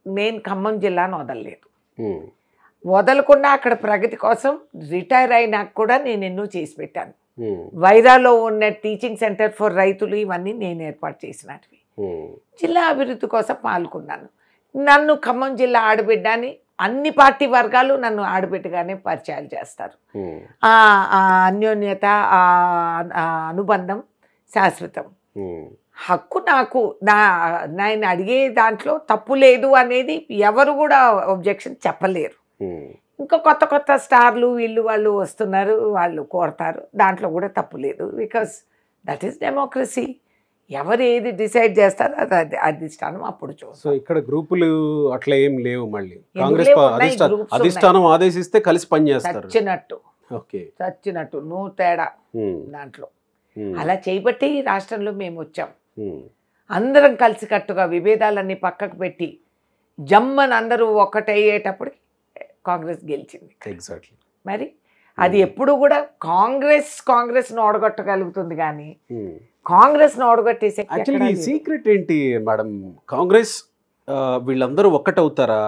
నేను ఖమ్మం జిల్లాను వదలలేదు, వదలకుండా అక్కడ ప్రగతి కోసం రిటైర్ అయినాక కూడా నేను ఎన్నో చేసి పెట్టాను. వైరాలో ఉన్న టీచింగ్ సెంటర్ ఫర్ రైతులు ఇవన్నీ నేను ఏర్పాటు చేసినవి. జిల్లా అభివృద్ధి కోసం పాల్గొన్నాను. నన్ను ఖమ్మం జిల్లా ఆడబిడ్డని అన్ని పార్టీ వర్గాలు నన్ను ఆడబిడ్డగానే పరిచయాలు చేస్తారు. ఆ అన్యోన్యత, ఆ అనుబంధం శాశ్వతం. హక్కు నాకు, నేను అడిగే దాంట్లో తప్పు లేదు అనేది ఎవరు కూడా ఒబ్జెక్షన్ చెప్పలేరు. ఇంకా కొత్త కొత్త స్టార్లు వీళ్ళు వాళ్ళు వస్తున్నారు, వాళ్ళు కోరతారు, దాంట్లో కూడా తప్పు లేదు. Because that is democracy. ఎవరు ఏది డిసైడ్ చేస్తారో అది అధిష్టానం అప్పుడు చూస్తారు. సో ఇక్కడ గ్రూపులు అట్లా ఏం లేవు. మళ్ళీ కాంగ్రెస్ అధిష్టానం ఆదేశిస్తే కలిసి పనిచేస్తారు, చచ్చినట్టు నో తేడా దాంట్లో. అలా చేయబట్టి రాష్ట్రంలో మేము వచ్చాం. అందరం కలిసికట్టుగా విభేదాలన్నీ పక్కకు పెట్టి జమ్మని అందరూ ఒక్కటయ్యేటప్పటికి కాంగ్రెస్ గెలిచింది. ఎగ్జాక్ట్లీ. మరి అది ఎప్పుడు కూడా కాంగ్రెస్ను ఓడగొట్టగలుగుతుంది, కానీ కాంగ్రెస్ను ఓడగొట్టేసే యాక్చువల్లీ సీక్రెట్ ఏంటి మేడం? కాంగ్రెస్ వీళ్ళందరూ ఒక్కటవుతారా,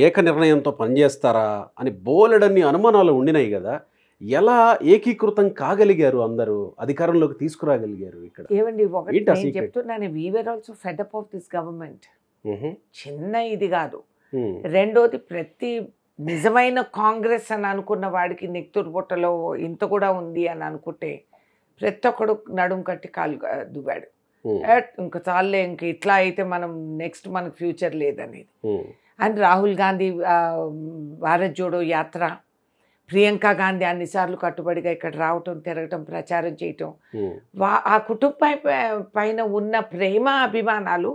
ఏక నిర్ణయంతో పనిచేస్తారా అని బోలెడన్ని అనుమానాలు ఉండినాయి కదా. ఎలా ఏకీకృతం కాగలిగారు, అందరూ అధికారంలోకి తీసుకురాగలిగారు? ఇక్కడ ఏమండి, ఒకటి నేను చెప్తున్నాను, we were also fed up of this government. చిన్న ఇది కాదు. రెండోది, ప్రతి నిజమైన కాంగ్రెస్ అని అనుకున్న వాడికి నెక్తురు బుట్టలో ఇంత కూడా ఉంది అని అనుకుంటే ప్రతి ఒక్కడు నడుం కట్టి కాలు దువ్వాడు. ఇంకా చాలే, ఇంక ఇట్లా అయితే మనం నెక్స్ట్ మనకు ఫ్యూచర్ లేదనేది. అండ్ రాహుల్ గాంధీ భారత్ జోడో యాత్ర ప్రియాంక గాంధీ అన్నిసార్లు కట్టుబడిగా ఇక్కడ రావటం, తిరగటం, ప్రచారం చేయటం, ఉమ్, ఆ కుటుంబం పైన ఉన్న ప్రేమ అభిమానాలు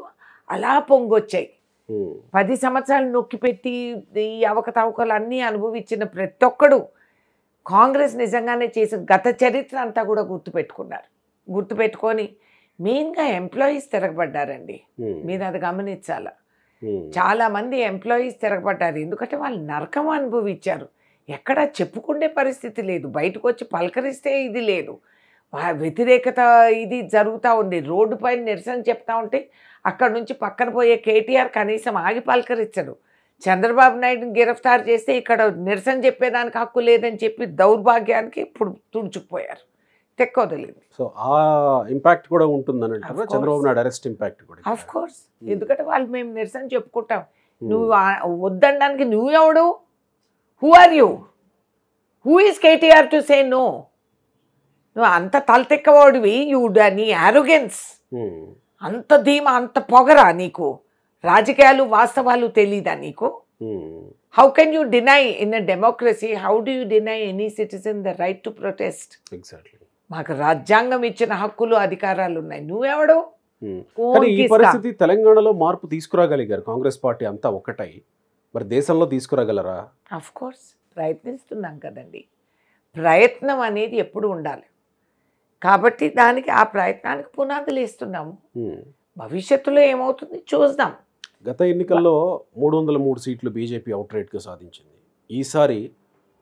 అలా పొంగొచ్చాయి. ఉమ్, 10 సంవత్సరాలు నొక్కిపెట్టి ఈ అవకతవకలు అన్నీ అనుభవించిన ప్రతి ఒక్కడు కాంగ్రెస్ నిజంగానే చేసిన గత చరిత్ర అంతా కూడా గుర్తుపెట్టుకున్నారు. గుర్తుపెట్టుకొని మెయిన్గా ఎంప్లాయీస్ తిరగబడ్డారండి. ఉమ్, మీరు అది గమనించాల. ఉమ్, చాలామంది ఎంప్లాయీస్ తిరగబడ్డారు. ఎందుకంటే వాళ్ళు నరకం అనుభవించారు. ఎక్కడా చెప్పుకునే పరిస్థితి లేదు. బయటకు వచ్చి పలకరిస్తే ఇది లేదు. వ్యతిరేకత ఇది జరుగుతూ ఉంది. రోడ్డు పైన నిరసన చెప్తా ఉంటే అక్కడ నుంచి పక్కన పోయే కేటీఆర్ కనీసం ఆగి పలకరించడు. చంద్రబాబు నాయుడుని గిరఫ్తారు చేస్తే ఇక్కడ నిరసన చెప్పేదానికి హక్కు లేదని చెప్పి దౌర్భాగ్యానికి ఇప్పుడు తుడుచుకుపోయారు. తెక్కొదలేదు. సో ఆ ఇంపాక్ట్ కూడా ఉంటుందని అంటారా? Of course. Chandrababu Naidu arrest impact కూడా. Of course. ఎందుకంటే వాళ్ళు మేము నిరసన చెప్పుకుంటాం. నువ్వు వద్దనడానికి నువ్వెవడు? Who are you? Who is KTR to say no? నువ్వు అంత తలతెక్కవాడివి. నీ యారోగెన్స్ ఉమ్, అంత ధీమా, అంత పొగరా నీకు? రాజకీయాలు వాస్తవాలు తెలీదా నీకు? Um, how can you deny in a democracy? How do you deny any citizen the right to protest? Exactly. మాకు రాజ్యాంగం ఇచ్చిన హక్కులు, అధికారాలు ఉన్నాయి. నువ్వెవడు? కానీ ఈ పరిస్థితి తెలంగాణలో మార్పు తీసుకురాగలిగారు కాంగ్రెస్ పార్టీ అంతా ఒకటై. మరి దేశంలో తీసుకురాగలరా? అఫ్ కోర్స్ ప్రయత్నిస్తున్నాం కదండి. ప్రయత్నం అనేది ఎప్పుడు ఉండాలి. కాబట్టి దానికి ఆ ప్రయత్నానికి పునాదులు వేస్తున్నాము. ఉమ్. భవిష్యత్తులో ఏమవుతుంది చూద్దాం. గత ఎన్నికల్లో 303 సీట్లు బీజేపీ అవుట్రైట్గా సాధించింది. ఈసారి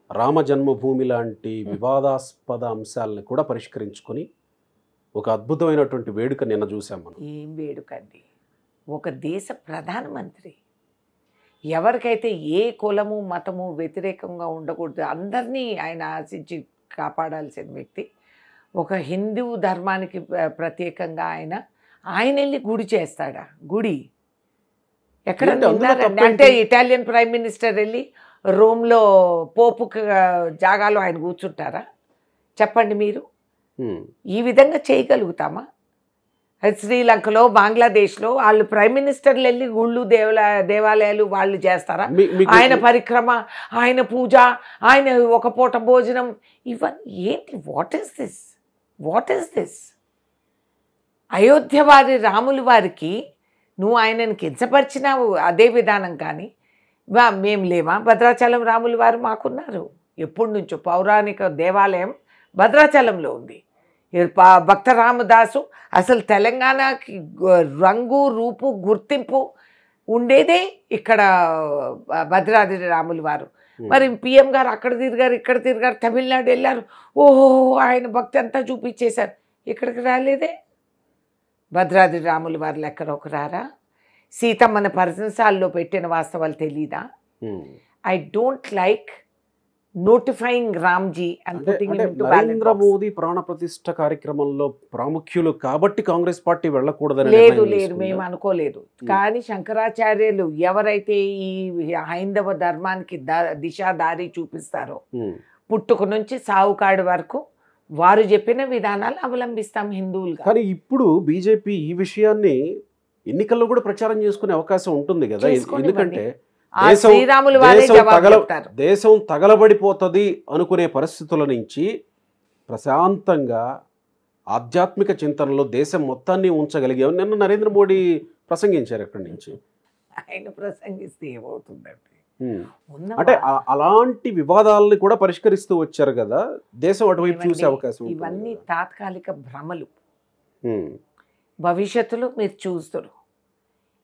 రామ జన్మభూమి లాంటి వివాదాస్పద అంశాలను కూడా పరిష్కరించుకొని ఒక అద్భుతమైనటువంటి వేడుక నిన్న చూసాం మనం. ఏం వేడుకండి! ఒక దేశ ప్రధానమంత్రి ఎవరికైతే ఏ కులము మతము వ్యతిరేకంగా ఉండకూడదు, అందరినీ ఆయన ఆశించి కాపాడాల్సిన వ్యక్తి, ఒక హిందూ ధర్మానికి ప్రత్యేకంగా ఆయన వెళ్ళి గుడి చేస్తాడా? గుడి ఎక్కడ అంటే ఇటాలియన్ ప్రైమ్ మినిస్టర్ వెళ్ళి రోమ్లో పోపు జాగాలో ఆయన కూర్చుంటారా? చెప్పండి మీరు. ఈ విధంగా చేయగలుగుతామా? శ్రీలంకలో, బంగ్లాదేశ్లో వాళ్ళు ప్రైమ్ మినిస్టర్లు వెళ్ళి గుళ్ళు, దేవాలయాలు వాళ్ళు చేస్తారా? ఆయన పరిక్రమ, ఆయన పూజ, ఆయన ఒక పూట భోజనం, ఇవన్నీ ఏంటి? What is this? What is this? Ayodhya వారి రాములు వారికి నువ్వు ఆయనను కించపరిచినావు అదే విధానం. కానీ మేము లేమా? భద్రాచలం రాములు వారు మాకున్నారు. ఎప్పటి నుంచో పౌరాణిక దేవాలయం భద్రాచలంలో ఉంది. భక్త రామదాసు అసలు తెలంగాణకి రంగు, రూపు, గుర్తింపు ఉండేదే ఇక్కడ భద్రాద్రి రాములు వారు. మరి పిఎం గారు అక్కడ తిరిగారు, ఇక్కడ తిరిగారు, తమిళనాడు వెళ్ళారు. ఓహో, ఆయన భక్తి అంతా చూపించేశారు. ఇక్కడికి రాలేదే. భద్రాద్రి రాములు వారు లెక్కలోకి రారా? సీతమ్మని పర్సనసాల్లో పెట్టిన వాస్తవాలు తెలీదా? I don't like notifying Ramji and putting him into ballot Narendra Modi ప్రాణ ప్రతిష్ఠ కార్యక్రమంలో ప్రాముఖ్యులు కాబట్టి కాంగ్రెస్ పార్టీ వెళ్ళకూడదని లేదు మేము అనుకోలేదు. కానీ శంకరాచార్యులు ఎవరైతే ఈ హైందవ ధర్మానికి దిశా దారి చూపిస్తారో, పుట్టుక నుంచి సావుకాడు వరకు వారు చెప్పిన విధానాలు అవలంబిస్తాం హిందువులుగా. కానీ ఇప్పుడు బీజేపీ ఈ విషయాన్ని ఎన్నికల్లో కూడా ప్రచారం చేసుకునే అవకాశం ఉంటుంది కదా. ఎందుకంటే దేశం తగలబడిపోతుంది అనుకునే పరిస్థితుల నుంచి ప్రశాంతంగా ఆధ్యాత్మిక చింతనలో దేశం మొత్తాన్ని ఉంచగలిగామని నిన్న నరేంద్ర మోడీ ప్రసంగించారు. ఎక్కడి నుంచి ఆయన ప్రసంగిస్తే ఏమవుతుందండి? అంటే అలాంటి వివాదాలని కూడా పరిష్కరిస్తూ వచ్చారు కదా. దేశం అటువైపు చూసే అవకాశం. ఇవన్నీ తాత్కాలిక భ్రమలు. భవిష్యత్తులో మీరు చూస్తారు.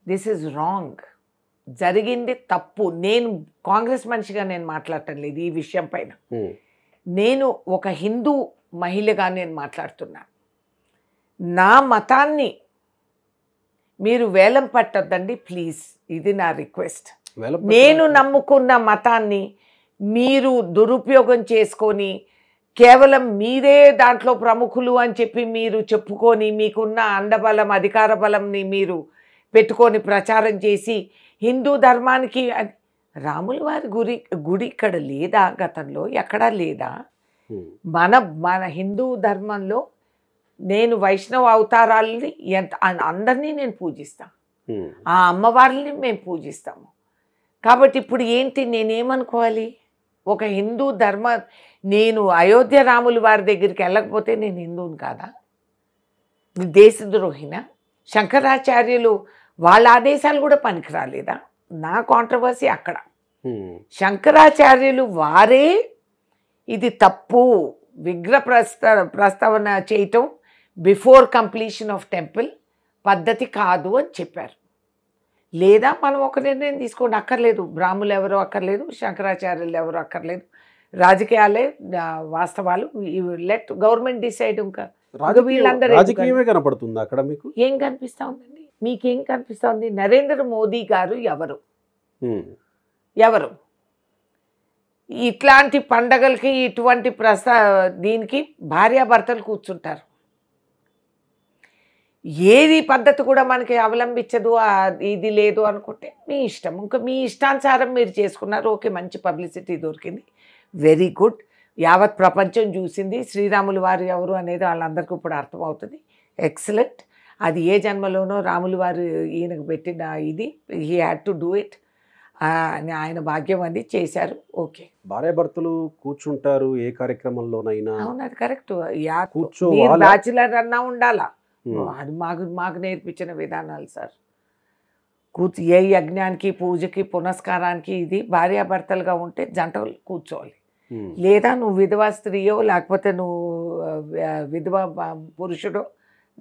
This is wrong. జరిగింది తప్పు. నేను కాంగ్రెస్ మనిషిగా నేను మాట్లాడటం లేదు ఈ విషయం పైన. నేను ఒక హిందూ మహిళగా నేను మాట్లాడుతున్నాను. నా మతాన్ని మీరు వేలం పట్టొద్దండి ప్లీజ్. ఇది నా రిక్వెస్ట్. నేను నమ్ముకున్న మతాన్ని మీరు దురుపయోగం చేసుకొని కేవలం మీరే దాంట్లో ప్రముఖులు అని చెప్పి మీరు చెప్పుకొని మీకున్న అండబలం, అధికార బలంని మీరు పెట్టుకొని ప్రచారం చేసి హిందూ ధర్మానికి రాముల వారి గుడి ఇక్కడ లేదా? గతంలో ఎక్కడా లేదా? మన హిందూ ధర్మంలో నేను వైష్ణవ అవతారాలని అందరినీ నేను పూజిస్తాను. ఆ అమ్మవారిని మేము పూజిస్తాము. కాబట్టి ఇప్పుడు ఏంటి? నేనేమనుకోవాలి? ఒక హిందూ ధర్మ నేను అయోధ్య రాముల వారి దగ్గరికి వెళ్ళకపోతే నేను హిందువుని కాదా? దేశద్రోహిన? శంకరాచార్యులు వాళ్ళ ఆదేశాలు కూడా పనికిరాలేదా? నా కాంట్రవర్సీ అక్కడ. శంకరాచార్యులు వారే ఇది తప్పు, విగ్రహ ప్రస్తావన చేయటం బిఫోర్ కంప్లీషన్ ఆఫ్ టెంపుల్ పద్ధతి కాదు అని చెప్పారు. లేదా మనం ఒక నిర్ణయం తీసుకోండి, అక్కర్లేదు బ్రాహ్మణులు ఎవరో అక్కర్లేదు, శంకరాచార్యులు ఎవరో అక్కర్లేదు, రాజకీయాలే వాస్తవాలు, లెట్ గవర్నమెంట్ డిసైడ్. ఇంకా వీళ్ళందరూ రాజకీయమే కనపడుతుంది అక్కడ. మీకు ఏం కనిపిస్తూ ఉందండి? మీకేం కనిపిస్తూ ఉంది? నరేంద్ర మోదీ గారు ఎవరు? ఎవరు ఇట్లాంటి పండగలకి ఇటువంటి దీనికి భార్యాభర్తలు కూర్చుంటారు. ఏది పద్ధతి కూడా మనకి అవలంబించదు, ఇది లేదు అనుకుంటే మీ ఇష్టం. ఇంకా మీ ఇష్టానుసారం మీరు చేసుకున్నారు, ఓకే, మంచి పబ్లిసిటీ దొరికింది, వెరీ గుడ్. యావత్ ప్రపంచం చూసింది శ్రీరాములు వారు ఎవరు అనేది వాళ్ళందరికీ ఇప్పుడు అర్థమవుతుంది, ఎక్సలెంట్. అది ఏ జన్మలోనో రాములు వారు ఈయనకు పెట్టిన ఇది, he had to do it, ఆయన భాగ్యం అది చేశారు, ఓకే. భార్యాభర్తలు కూర్చుంటారు ఏ కార్యక్రమంలోనైనా. అవును, అది కరెక్ట్. మీరు బ్యాచులర్ అన్నా ఉండాలా, అది మాకు నేర్పించిన విధానాలు సార్. ఏ యజ్ఞానికి పూజకి పునస్కారానికి ఇది భార్యాభర్తలుగా ఉంటే జంటలు కూర్చోవాలి. లేదా నువ్వు విధవా స్త్రీయో లేకపోతే నువ్వు విధవా పురుషుడో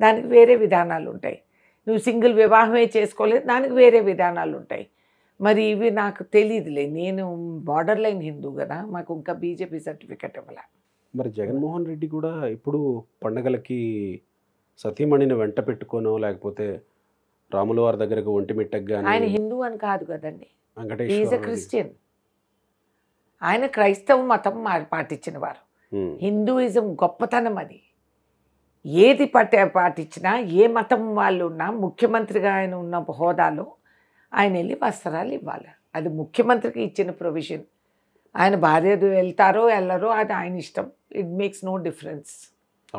దానికి వేరే విధానాలు ఉంటాయి. నువ్వు సింగిల్ వివాహమే చేసుకోలేదు, దానికి వేరే విధానాలు ఉంటాయి. మరి ఇవి నాకు తెలియదులే, నేను బార్డర్ లైన్ హిందూ కదా, మాకు ఇంకా బీజేపీ సర్టిఫికెట్ ఇవ్వాల. మరి జగన్మోహన్ రెడ్డి కూడా ఇప్పుడు పండగలకి సతీమణిని వెంట పెట్టుకోనో లేకపోతే రాముల వారి దగ్గరకు ఒంటిమిట్టగా. ఆయన హిందూ అని కాదు కదండి, ఈజ్ ఎ క్రిస్టియన్. ఆయన క్రైస్తవ మతం పాటించిన వారు. హిందూయిజం గొప్పతనం అది. ఏది పాటించినా ఏ మతం వాళ్ళు ఉన్నా ముఖ్యమంత్రిగా ఆయన ఉన్న హోదాలో ఆయన వెళ్ళి వస్త్రాలు ఇవ్వాలి. అది ముఖ్యమంత్రికి ఇచ్చిన ప్రొవిజన్. ఆయన భార్య వెళ్తారో వెళ్ళరో అది ఆయన ఇష్టం. It makes no difference.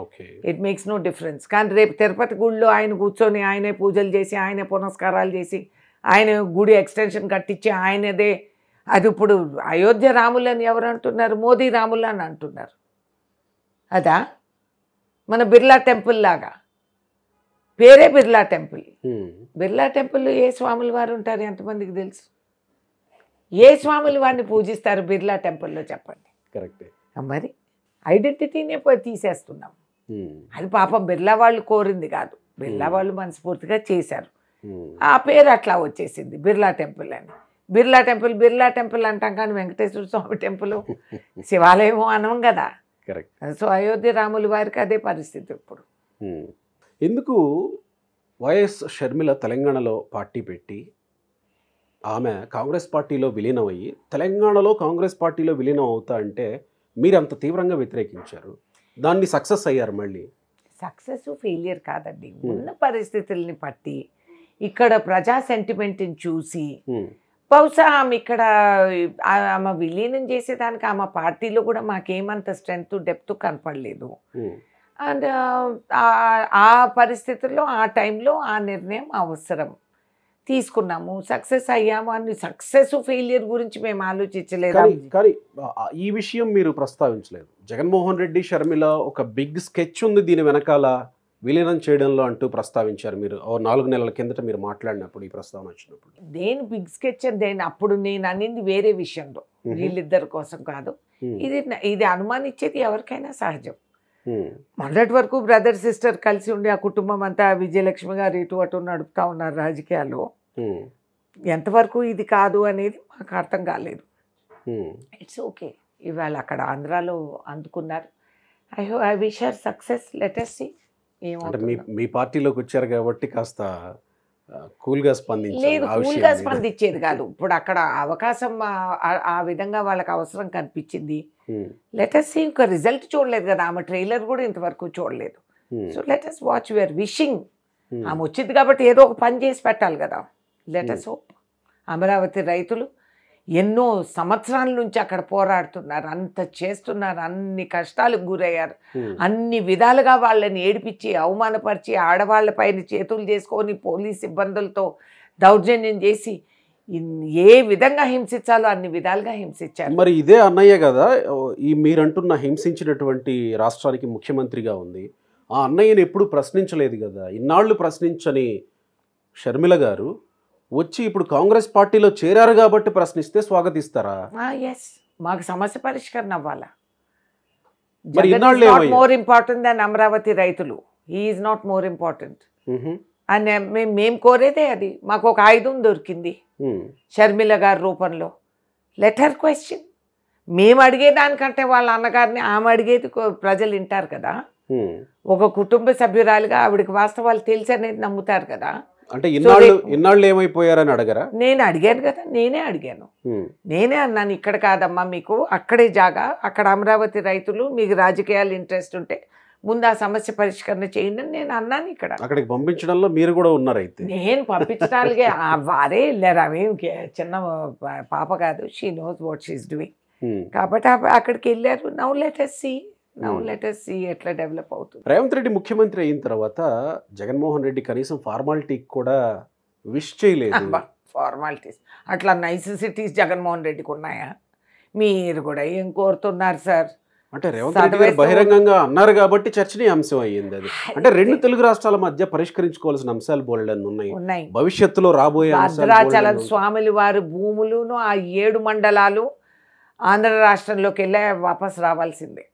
Okay, it makes no difference. కానీ రేపు తిరుపతి గుడిలో ఆయన కూర్చొని ఆయనే పూజలు చేసి ఆయనే పునస్కారాలు చేసి ఆయన గుడి ఎక్స్టెన్షన్ కట్టించి ఆయనదే, అది ఇప్పుడు అయోధ్య రాములని ఎవరు అంటున్నారు? మోదీ రాములు అని అంటున్నారు. అదా మన బిర్లా టెంపుల్ లాగా, పేరే బిర్లా టెంపుల్. బిర్లా టెంపుల్ ఏ స్వాముల వారు ఉంటారు ఎంతమందికి తెలుసు? ఏ స్వాములు వారిని పూజిస్తారు బిర్లా టెంపుల్లో చెప్పండి? కరెక్ట్. మరి ఐడెంటిటీనే తీసేస్తున్నాం. అది పాపం బిర్లా వాళ్ళు కోరింది కాదు, బిర్లా వాళ్ళు మనస్ఫూర్తిగా చేశారు. ఆ పేరు అట్లా వచ్చేసింది బిర్లా టెంపుల్ అని. బిర్లా టెంపుల్ బిర్లా టెంపుల్ అంటాం కానీ వెంకటేశ్వర స్వామి టెంపుల్ శివాలయము అనం కదా. కరెక్ట్. సో అయోధ్య రాముల వారికి అదే పరిస్థితి ఇప్పుడు. ఎందుకు వైఎస్ షర్మిల తెలంగాణలో పార్టీ పెట్టి ఆమె కాంగ్రెస్ పార్టీలో విలీనం అయ్యి తెలంగాణలో కాంగ్రెస్ పార్టీలో విలీనం అవుతా అంటే మీరు అంత తీవ్రంగా వ్యతిరేకించారు, దాన్ని సక్సెస్ అయ్యారు. మళ్ళీ సక్సెస్ ఫెయిలియర్ కాదండి, ఉన్న పరిస్థితుల్ని బట్టి ఇక్కడ ప్రజా సెంటిమెంట్ని చూసి బహుశా ఆమె ఇక్కడ ఆమె విలీనం చేసేదానికి ఆమె పార్టీలో కూడా మాకేమంత స్ట్రెంగ్త్ డెప్త్ కనపడలేదు. అండ్ ఆ పరిస్థితుల్లో ఆ టైంలో ఆ నిర్ణయం అవసరం తీసుకున్నాము, సక్సెస్ అయ్యాము అని. సక్సెస్ ఫెయిలియర్ గురించి మేము ఆలోచించలేదు. కానీ ఈ విషయం మీరు ప్రస్తావించలేదు. జగన్మోహన్ రెడ్డి షర్మిల ఒక బిగ్ స్కెచ్ ఉంది దీని వెనకాల విలీనం చేయడంలో అంటూ ప్రస్తావించారు మీరు 4 నెలల కిందట మీరు మాట్లాడినప్పుడు, ఈ ప్రస్తావన వచ్చినప్పుడు. నేను బిగ్ స్కెచ్ అని అప్పుడు నేను అనింది వేరే విషయంలో, వీళ్ళిద్దరి కోసం కాదు. ఇది అనుమానించేది ఎవరికైనా సహజం. మొన్నటి వరకు బ్రదర్ సిస్టర్ కలిసి ఉండి ఆ కుటుంబం అంతా విజయలక్ష్మి గారు ఇటు అటు నడుపుతా ఉన్నారు రాజకీయాల్లో. ఎంతవరకు ఇది కాదు అనేది మాకు అర్థం కాలేదు. ఇట్స్ ఓకే, ఇవాళ అక్కడ ఆంధ్రాలో అందుకున్నారు. I wish her success. Let us see. అంటే మీ పార్టీలోకి వచ్చారు కాబట్టి కాస్త కూల్గా స్పందించారు. లేదు, కూల్గా స్పందించేది కాదు. ఇప్పుడు అక్కడ అవకాశం ఆ విధంగా వాళ్ళకి అవసరం కనిపించింది. Let us see. ఇంకా రిజల్ట్ చూడలేదు కదా, ఆమె ట్రైలర్ కూడా ఇంతవరకు చూడలేదు. So let us watch. We are wishing. ఆమె వచ్చింది కాబట్టి ఏదో ఒక పని చేసి పెట్టాలి కదా. Let us hope. అమరావతి రైతులు ఎన్నో సంవత్సరాల నుంచి అక్కడ పోరాడుతున్నారు, అంత చేస్తున్నారు, అన్ని కష్టాలకు గురయ్యారు, అన్ని విధాలుగా వాళ్ళని ఏడిపించి అవమానపరిచి ఆడవాళ్ళపైన చేతులు చేసుకొని పోలీస్ ఇబ్బందులతో దౌర్జన్యం చేసి ఏ విధంగా హింసించాలో అన్ని విధాలుగా హింసించారు. మరి ఇదే అన్నయ్య కదా ఈ మీరంటున్న హింసించినటువంటి రాష్ట్రానికి ముఖ్యమంత్రిగా ఉంది. ఆ అన్నయ్యని ఎప్పుడు ప్రశ్నించలేదు కదా. ఇన్నాళ్ళు ప్రశ్నించని షర్మిల గారు వచ్చి ఇప్పుడు కాంగ్రెస్ పార్టీలో చేరారు కాబట్టి ప్రశ్నిస్తే స్వాగతిస్తారా? ఎస్, మాకు సమస్య పరిష్కరణ అవ్వాలా. మరి ఇన్నాళ్ళు ఏమయ్యాయి? మోర్ ఇంపార్టెంట్ దాన్ అమరావతి రైతులు. He is not more important అని మేము కోరేదే అది. మాకు ఒక ఆయుధం దొరికింది షర్మిల గారి రూపంలో. Letter question. మేము అడిగేదానికంటే వాళ్ళ అన్నగారిని ఆమె అడిగేది ప్రజలు వింటారు కదా. ఒక కుటుంబ సభ్యురాలుగా ఆవిడకి వాస్తవాలు తెలిసి అనేది నమ్ముతారు కదా. అంటే ఇన్నాళ్ళు ఏమైపోయారని అడగరా? నేను అడిగాను కదా, నేనే అడిగాను. నేనే అన్నాను, ఇక్కడ కాదమ్మా మీకు అక్కడే జాగా, అక్కడ అమరావతి రైతులు, మీకు రాజకీయాలు ఇంట్రెస్ట్ ఉంటే ముందు ఆ సమస్య పరిష్కరణ చేయండి అని నేను అన్నాను. ఇక్కడ అక్కడికి పంపించడంలో మీరు కూడా ఉన్నారు. అయితే నేను పంపించడానికే వారే వెళ్ళారు. ఆమె చిన్న పాప కాదు, she knows what she's doing. కాబట్టి అక్కడికి వెళ్ళారు. నౌ లెట్ us see ఎట్లా డెవలప్ అవుతుంది. రేవంత్ రెడ్డి ముఖ్యమంత్రి అయిన తర్వాత జగన్మోహన్ రెడ్డి కనీసం ఫార్మాలిటీకి కూడా విష్ చేయలేదు. ఫార్మాలిటీస్ అట్లా నైసెసిటీస్ జగన్మోహన్ రెడ్డికి ఉన్నాయా? మీరు కూడా ఏం కోరుతున్నారు సార్? అంటే రేవంత్ రెడ్డి గారు బహిరంగంగా అన్నారు కాబట్టి చర్చనీయాంశం అయ్యింది అది. అంటే రెండు తెలుగు రాష్ట్రాల మధ్య పరిష్కరించుకోవాల్సిన అంశాలు బోల్డన్ని ఉన్నాయి. భవిష్యత్తులో రాబోయే భద్రాచలం స్వాములు వారి భూములను ఆ 7 మండలాలు ఆంధ్ర రాష్ట్రంలోకి వెళ్ళే వాపస్ రావాల్సిందే.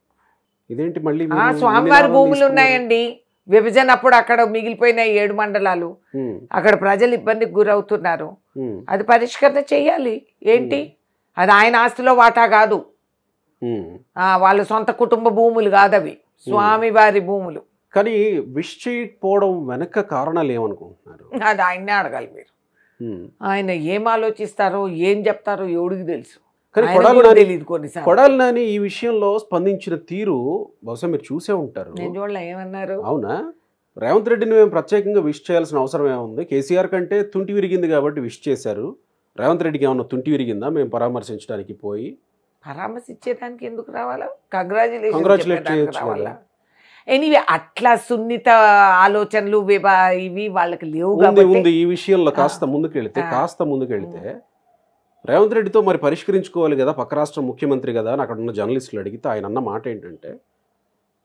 ఇదేంటి మళ్ళీ స్వామివారి భూములు ఉన్నాయండి. విభజన అప్పుడు అక్కడ మిగిలిపోయిన 7 మండలాలు, అక్కడ ప్రజలు ఇబ్బందికి గురవుతున్నారు. అది పరిష్కరణ చెయ్యాలి. ఏంటి అది ఆయన ఆస్తిలో వాటా కాదు, వాళ్ళ సొంత కుటుంబ భూములు కాదు, అవి స్వామివారి భూములు. కానీ విష్ చేయకపోవడం వెనక కారణాలు ఏమనుకుంటున్నారు? అది ఆయన్నే అడగాలి మీరు. ఆయన ఏం ఆలోచిస్తారో ఏం చెప్తారో ఎవడికి తెలుసు. కొడాలి నాని ఈ విషయంలో స్పందించిన తీరు బహుశా మీరు చూసే ఉంటారు. నేను చూడలే, ఏమన్నారు? అవునా, రేవంత్ రెడ్డిని మేము ప్రత్యేకంగా విష్ చేయాల్సిన అవసరం ఏముంది? కేసీఆర్ కంటే తుంటి విరిగింది కాబట్టి విష్ చేశారు. రేవంత్ రెడ్డికి ఏమన్నా తుంటి విరిగిందా మేము పరామర్శించడానికి పోయి? పరామర్శించేదానికి ఎందుకు రావాలా? కంగ్రాచులేషన్. ఎనీవే అట్లా సున్నిత ఆలోచనలు ఇవి వాళ్ళకి లేవు కాబట్టి ఈ విషయంలో కాస్త ముందుకెళ్తే రేవంత్ రెడ్డితో మరి పరిష్కరించుకోవాలి కదా, పక్క రాష్ట్రం ముఖ్యమంత్రి కదా అని అక్కడ ఉన్న జర్నలిస్టులు అడిగితే ఆయన అన్న మాట ఏంటంటే,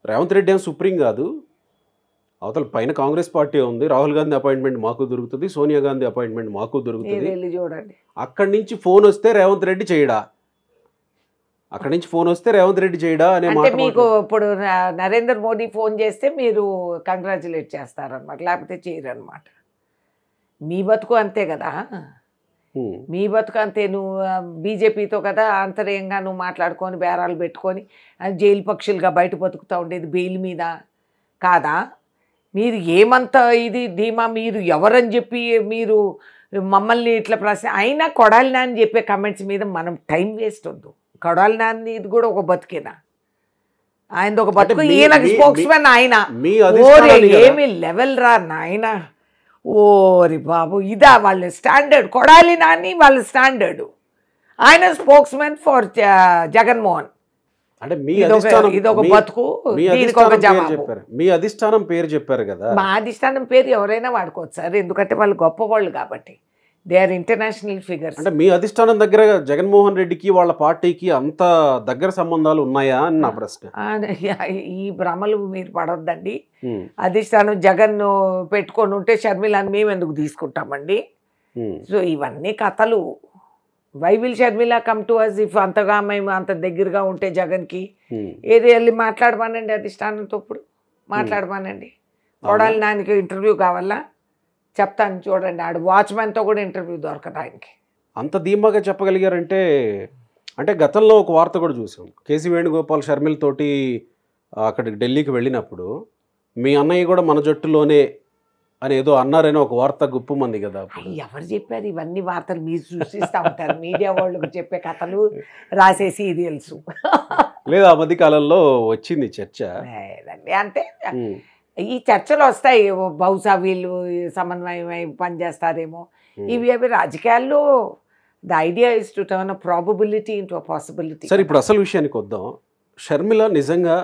రేవంత్ రెడ్డి ఏం సుప్రీం కాదు, అవతల పైన కాంగ్రెస్ పార్టీ ఉంది, రాహుల్ గాంధీ అపాయింట్మెంట్ మాకు దొరుకుతుంది, సోనియా గాంధీ అపాయింట్మెంట్ మాకు దొరుకుతుంది, చూడండి అక్కడి నుంచి ఫోన్ వస్తే రేవంత్ రెడ్డి చేయడా, అక్కడి నుంచి ఫోన్ వస్తే రేవంత్ రెడ్డి చేయడా అనే మాట. మీకు ఇప్పుడు నరేంద్ర మోడీ ఫోన్ చేస్తే మీరు కంగ్రాచులేట్ చేస్తారనమాట, లేకపోతే చేయరు అనమాట. మీ బతుకు అంతే కదా, మీ బతుకు అంతే. నువ్వు బీజేపీతో కదా అంతర్యంగా నువ్వు మాట్లాడుకొని బేరాలు పెట్టుకొని జైలు పక్షులుగా బయట బతుకుతూ ఉండేది బెయిల్ మీద కాదా? మీరు ఏమంత ఇది ధీమా, మీరు ఎవరని చెప్పి మీరు మమ్మల్ని ఇట్లా అయినా కొడాలి నాని చెప్పే కమెంట్స్ మీద మనం టైం వేస్ట్ వద్దు. కొడాలి నాని ఇది కూడా ఒక బతుకేనా? ఆయనది ఒక బతుకు, ఈయనకి స్పోక్స్ మ్యాన్ ఆయన. ఏమి లెవెల్ రా నాయన, ఓరి బాబు, ఇదా వాళ్ళ స్టాండర్డ్? కొడాలి నాని వాళ్ళ స్టాండర్డ్, ఆయన స్పోక్స్ మ్యాన్ ఫర్ జగన్మోహన్. అంటే ఇదొక బతుకు, దీనికి ఒక జవాబు. మీ అధిష్టానం పేరు చెప్పారు కదా. మా అధిష్టానం పేరు ఎవరైనా వాడుకోవచ్చు సార్, ఎందుకంటే వాళ్ళు గొప్పవాళ్ళు కాబట్టి. They are international figures. అంటే మీ అధిష్టానం దగ్గర జగన్మోహన్ రెడ్డికి వాళ్ళ పార్టీకి అంత దగ్గర సంబంధాలు ఉన్నాయా అని నా ప్రశ్న. ఈ భ్రమలు మీరు పడొద్దండి. అధిష్టానం జగన్ పెట్టుకొని ఉంటే షర్మిలాని మేము ఎందుకు తీసుకుంటామండి? సో ఇవన్నీ కథలు. Why will Sharmila come to us if అంతగా మేము అంత దగ్గరగా ఉంటే జగన్కి? ఏది వెళ్ళి మాట్లాడమానండి అధిష్టానంతో, ఇప్పుడు మాట్లాడమానండి. కొడాలి నానికి ఇంటర్వ్యూ కావాలా? చెప్తాను చూడండి, ఆడు వాచ్మెన్తో కూడా ఇంటర్వ్యూ దొరకదు ఆయనకి. అంత ధీమాగా చెప్పగలిగారంటే, అంటే గతంలో ఒక వార్త కూడా చూసాం, కేసీ వేణుగోపాల్ షర్మిలతోటి అక్కడికి ఢిల్లీకి వెళ్ళినప్పుడు మీ అన్నయ్య కూడా మన జట్టులోనే అని ఏదో అన్నారని ఒక వార్త గుప్పుమంది కదా. ఎవరు చెప్పారు ఇవన్నీ వార్తలు? మీరు సృష్టిస్తూ ఉంటారు, మీడియా వాళ్ళకి చెప్పే కథలు, రాసే సీరియల్స్. లేదా ఆ మధ్య కాలంలో వచ్చింది చర్చ. అంటే ఈ చర్చలు వస్తాయి, బహుశా వీళ్ళు సమన్వయమై పనిచేస్తారేమో. ఇవి అవి రాజకీయాల్లో the idea is to turn a probability into a possibility. సరే, ఇప్పుడు అసలు విషయానికి వద్దాం. షర్మిల నిజంగా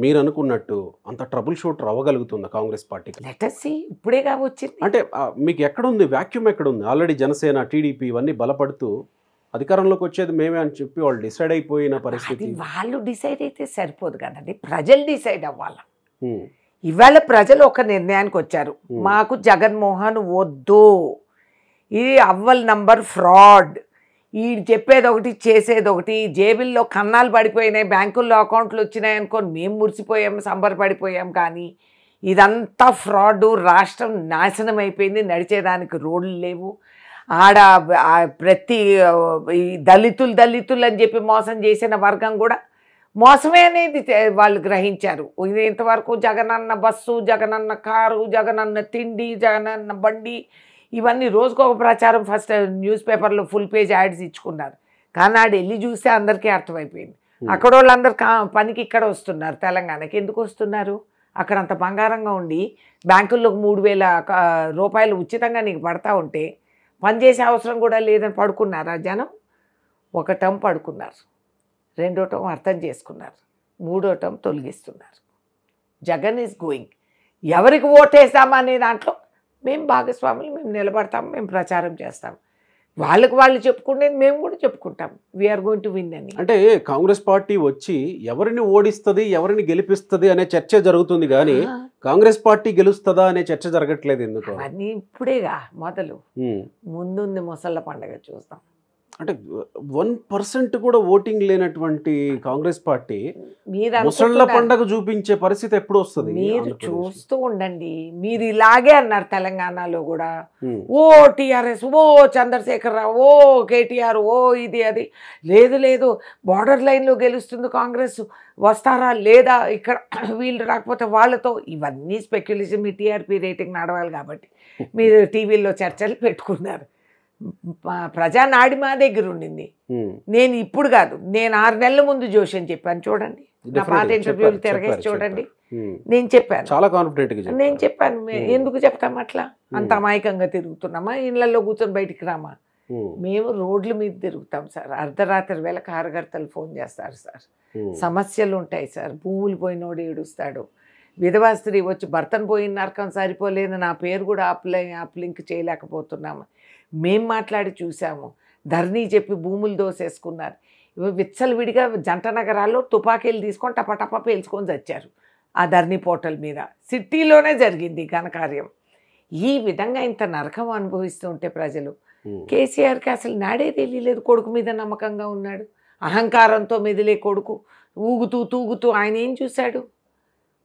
మీరు అనుకున్నట్టు అంత ట్రబుల్ షూటర్ అవ్వగలుగుతుందా కాంగ్రెస్ పార్టీకి? లెటస్ సీ, ఇప్పుడేగా వచ్చింది. అంటే మీకు ఎక్కడుంది వ్యాక్యూమ్, ఎక్కడుంది? ఆల్రెడీ జనసేన, టీడీపీ ఇవన్నీ బలపడుతూ అధికారంలోకి వచ్చేది మేమే అని చెప్పి వాళ్ళు డిసైడ్ అయిపోయిన పరిస్థితి. అది వాళ్ళు డిసైడ్ అయితే సరిపోదు కదండి, ప్రజలు డిసైడ్ అవ్వాలి. ఇవాళ ప్రజలు ఒక నిర్ణయానికి వచ్చారు, మాకు జగన్మోహన్ వద్దు, ఇది అవ్వల్ నంబర్ ఫ్రాడ్, ఈ చెప్పేది ఒకటి చేసేది ఒకటి, జేబుల్లో కన్నాలు పడిపోయినాయి, బ్యాంకుల్లో అకౌంట్లు వచ్చినాయి అనుకోని మేము మురిసిపోయాం, సంబరపడిపోయాం. కానీ ఇదంతా ఫ్రాడ్, రాష్ట్రం నాశనం అయిపోయింది, నడిచేదానికి రోడ్లు లేవు. ఆడ ప్రతి ఈ దళితులు అని చెప్పి మోసం చేసిన వర్గం కూడా మోసమే అనేది వాళ్ళు గ్రహించారు. ఇది ఇంతవరకు జగనన్న బస్సు, జగనన్న కారు, జగనన్న తిండి, జగనన్న బండి, ఇవన్నీ రోజుకొక ప్రచారం. ఫస్ట్ న్యూస్ పేపర్లో ఫుల్ పేజ్ యాడ్స్ ఇచ్చుకున్నారు. కానీ ఆడు వెళ్ళి చూస్తే అందరికీ అర్థమైపోయింది. అక్కడ వాళ్ళందరూ పనికి ఇక్కడ వస్తున్నారు, తెలంగాణకి ఎందుకు వస్తున్నారు? అక్కడ అంత బంగారంగా ఉండి బ్యాంకుల్లోకి 3,000 రూపాయలు ఉచితంగా నీకు పడతా ఉంటే పనిచేసే అవసరం కూడా లేదని పడుకున్నారా జనం? ఒక టర్మ్ పడుకున్నారు, రెండో టర్మ్ అర్థం చేసుకున్నారు, మూడో టర్మ్ తొలగిస్తున్నారు. Jagan is going. ఎవరికి ఓటేస్తామా అనే దాంట్లో మేము భాగస్వాములు, మేము నిలబడతాం, మేము ప్రచారం చేస్తాం. వాళ్ళకి వాళ్ళు చెప్పుకునేది మేము కూడా చెప్పుకుంటాం, వీఆర్ గోయింగ్ టు విన్ అని. అంటే కాంగ్రెస్ పార్టీ వచ్చి ఎవరిని ఓడిస్తుంది, ఎవరిని గెలిపిస్తుంది అనే చర్చ జరుగుతుంది, కానీ కాంగ్రెస్ పార్టీ గెలుస్తుందా అనే చర్చ జరగట్లేదు. ఎందుకు? అవన్నీ ఇప్పుడేగా మొదలు, ముందుంది ముసళ్ళ పండగ చూస్తాం. అంటే 1% కూడా ఓటింగ్ లేనటువంటి కాంగ్రెస్ పార్టీ ముసళ్ళ పండగ చూపించే పరిస్థితి ఎప్పుడు వస్తుంది? మీరు చూస్తూ ఉండండి. మీరు ఇలాగే అన్నారు తెలంగాణలో కూడా, ఓ టీఆర్ఎస్, ఓ చంద్రశేఖర్ రావు, ఓ కేటీఆర్, ఓ ఇది అది. లేదు బార్డర్ లైన్లో గెలుస్తుంది కాంగ్రెస్, వస్తారా లేదా, ఇక్కడ వీళ్ళు రాకపోతే వాళ్ళతో. ఇవన్నీ స్పెక్యులేషన్. మీ టీఆర్పీ రేటింగ్ నడవాలి కాబట్టి మీరు టీవీలో చర్చలు పెట్టుకున్నారు. ప్రజానాడి మా దగ్గర ఉండింది. నేను ఇప్పుడు కాదు, నేను 6 నెలల ముందు జోషం చెప్పాను. చూడండి, నా పాత ఇంటర్వ్యూలు తిరగేసి చూడండి. నేను చెప్పాను, చాలా కాన్ఫిడెంట్. నేను చెప్పాను. ఎందుకు చెప్తాం అట్లా? అంత అమాయకంగా తిరుగుతున్నామా? ఇళ్లలో కూర్చొని బయటికి రామా? మేము రోడ్ల మీద తిరుగుతాం సార్. అర్ధరాత్రి వేళ కార్యకర్తలు ఫోన్ చేస్తారు సార్, సమస్యలు ఉంటాయి సార్. భూములు పోయినోడు ఏడుస్తాడు, విధవా స్త్రీ వచ్చి భర్తను పోయిన నరకం సరిపోలేదు, నా పేరు కూడా అప్లింక్ చేయలేకపోతున్నాము. మేం మాట్లాడి చూసాము. ధరణి చెప్పి భూములు దోసేసుకున్నారు. విచ్చలవిడిగా జంట నగరాల్లో తుపాకీలు తీసుకొని టపటప పేల్చుకొని చచ్చారు ఆ ధరణి పోర్టల్ మీద. సిటీలోనే జరిగింది ఘనకార్యం. ఈ విధంగా ఇంత నరకం అనుభవిస్తూ ఉంటే ప్రజలు, కేసీఆర్కి అసలు నాడే తెలియలేదు, కొడుకు మీద నమ్మకంగా ఉన్నాడు. అహంకారంతో మెదిలే కొడుకు ఊగుతూ తూగుతూ ఆయన ఏం చూశాడు?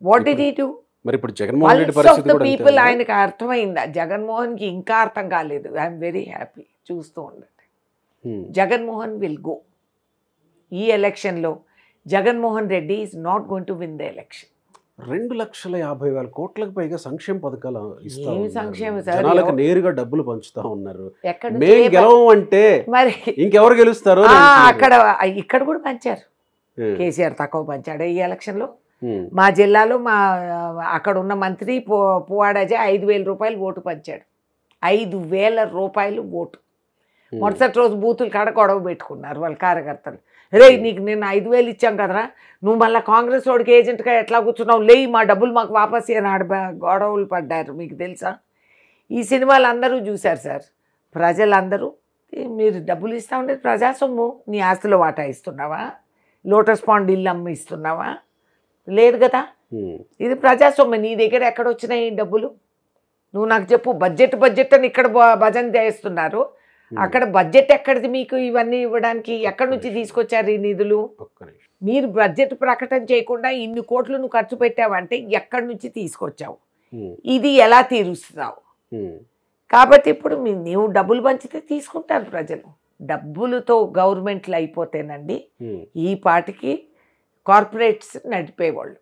What did he do? మరి ఇప్పుడు జగన్మోహన్ రెడ్డి పరిస్థితి కూడా పీపుల్ ఆయనకి అర్థమైందా? జగన్మోహన్కి ఇంకా అర్థం కాలేదు. I'm very happy. చూస్తూ ఉండండి, జగన్మోహన్ విల్ గో. ఈ ఎలక్షన్లో Jaganmohan Reddy is not going to win the election. 2,50,000 కోట్లకు పైగా సంక్షేమ పథకాలు ఇస్తా సంక్షేమ జనాలకు నేరుగా డబ్బులు పంచుతా ఉన్నారు. మేము గెలవం అంటే మరి ఇంకెవరు గెలుస్తారు? ఇక్కడ కూడా పంచారు. కేసీఆర్ తక్కువ పంచాడు ఈ ఎలక్షన్లో. మా జిల్లాలో అక్కడ ఉన్న మంత్రి పువ్వాడజే 5,000 రూపాయలు ఓటు పంచాడు. 5,000 రూపాయలు ఓటు. మొదటి రోజు బూతులు కాడ గొడవ పెట్టుకున్నారు వాళ్ళ కార్యకర్తలు. రే, నీకు నేను 5,000 ఇచ్చాం కదరా, నువ్వు మళ్ళీ కాంగ్రెస్ వాడికి ఏజెంట్గా ఎట్లా కూర్చున్నావు, లేయి మా డబ్బులు మాకు వాపస్ అని గొడవలు పడ్డారు. మీకు తెలుసా? ఈ సినిమాలు అందరూ చూశారు సార్. ప్రజలందరూ మీరు డబ్బులు ఇస్తా ఉండేది ప్రజా సొమ్ము, నీ ఆస్తిలో వాటా ఇస్తున్నావా? లోటస్ పాండ్ ఇల్లు అమ్మి ఇస్తున్నావా? లేదు కదా. ఇది ప్రజాస్వామ్యం. నీ దగ్గర ఎక్కడొచ్చినాయి డబ్బులు? నువ్వు నాకు చెప్పు. బడ్జెట్ అని ఇక్కడ భజన చేస్తున్నారు, అక్కడ బడ్జెట్ ఎక్కడిది మీకు? ఇవన్నీ ఇవ్వడానికి ఎక్కడి నుంచి తీసుకొచ్చారు ఈ నిధులు? మీరు బడ్జెట్ ప్రకటన చేయకుండా ఇన్ని కోట్లు నువ్వు ఖర్చు పెట్టావంటే ఎక్కడి నుంచి తీసుకొచ్చావు? ఇది ఎలా తీరుస్తున్నావు? కాబట్టి ఇప్పుడు నీవు డబ్బులు పంచితే తీసుకుంటారు ప్రజలు. డబ్బులతో గవర్నమెంట్లు అయిపోతేనండి ఈ పాటికి కార్పొరేట్స్ నడిపేవాళ్ళు.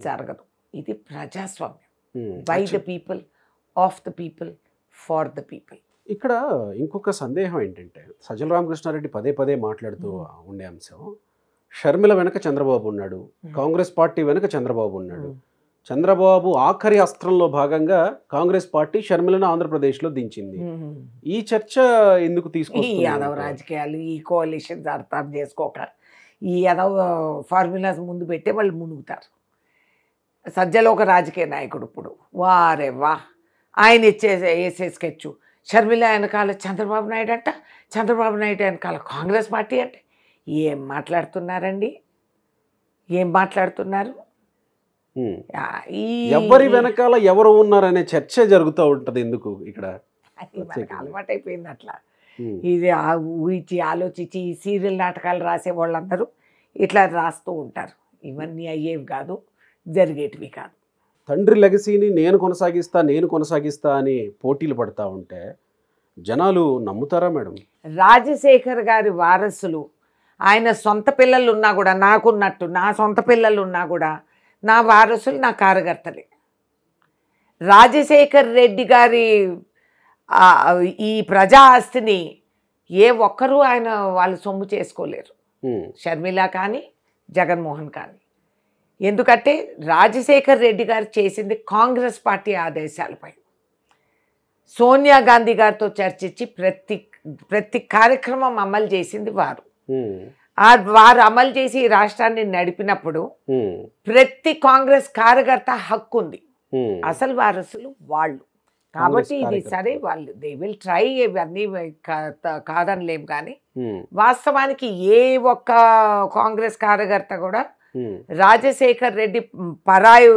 జరగదు. ఇది ప్రజాస్వామ్యం. By the people, of the people, for the people. ఇక్కడ ఇంకొక సందేహం ఏంటంటే, సజ్జల రామకృష్ణారెడ్డి పదే మాట్లాడుతూ ఉండే అంశం, షర్మిల వెనక చంద్రబాబు ఉన్నాడు, కాంగ్రెస్ పార్టీ వెనక చంద్రబాబు ఉన్నాడు. చంద్రబాబు ఆఖరి అస్త్రంలో భాగంగా కాంగ్రెస్ పార్టీ షర్మిలను ఆంధ్రప్రదేశ్లో దించింది. ఈ చర్చ ఎందుకు తీసుకొస్తుంది? యాదవ్ రాజకీయాలు, ఈ కోalitions అర్థం చేసుకోక ఈ ఏదో ఫార్ములాస్ ముందు పెట్టే వాళ్ళు మునుగుతారు. సజ్జలో ఒక రాజకీయ నాయకుడు ఇప్పుడు వారే వా ఆయన వేసే స్కెచ్, షర్మిల వెనకాల చంద్రబాబు నాయుడు అంట, చంద్రబాబు నాయుడు వెనకాల కాంగ్రెస్ పార్టీ అంటే ఏం మాట్లాడుతున్నారండి, ఏం మాట్లాడుతున్నారు? ఎవరి వెనకాల ఎవరు ఉన్నారనే చర్చ జరుగుతూ ఉంటది. ఎందుకు ఇక్కడ మనకు అలవాటు అయిపోయింది అట్లా. ఇది ఊహించి ఆలోచించి ఈ సీరియల్ నాటకాలు రాసే వాళ్ళందరూ ఇట్లా రాస్తూ ఉంటారు. ఇవన్నీ అయ్యేవి కాదు, జరిగేటివి కాదు. తండ్రి లెగసీని నేను కొనసాగిస్తా అని పోటీలు పడతా ఉంటే జనాలు నమ్ముతారా మేడం? రాజశేఖర్ గారి వారసులు, ఆయన సొంత పిల్లలు ఉన్నా కూడా, నాకున్నట్టు నా సొంత పిల్లలు ఉన్నా కూడా నా వారసులు నా కార్యకర్తలే. రాజశేఖర్ రెడ్డి గారి ఈ ప్రజా ఆస్తిని ఏ ఒక్కరూ ఆయన వాళ్ళు సొమ్ము చేసుకోలేరు, షర్మిల కానీ జగన్మోహన్ కానీ. ఎందుకంటే రాజశేఖర్ రెడ్డి గారు చేసింది కాంగ్రెస్ పార్టీ ఆదేశాలపై. సోనియా గాంధీ గారితో చర్చించి ప్రతి కార్యక్రమం అమలు చేసింది వారు. వారు అమలు చేసి ఈ రాష్ట్రాన్ని నడిపినప్పుడు ప్రతి కాంగ్రెస్ కార్యకర్త హక్కు ఉంది. అసలు వారసులు వాళ్ళు కాబట్టి ఇది సరే, వాళ్ళు దే విల్ ట్రై, ఇవన్నీ కాదనిలేం. కానీ వాస్తవానికి ఏ ఒక్క కాంగ్రెస్ కార్యకర్త కూడా రాజశేఖర్ రెడ్డి పరాయి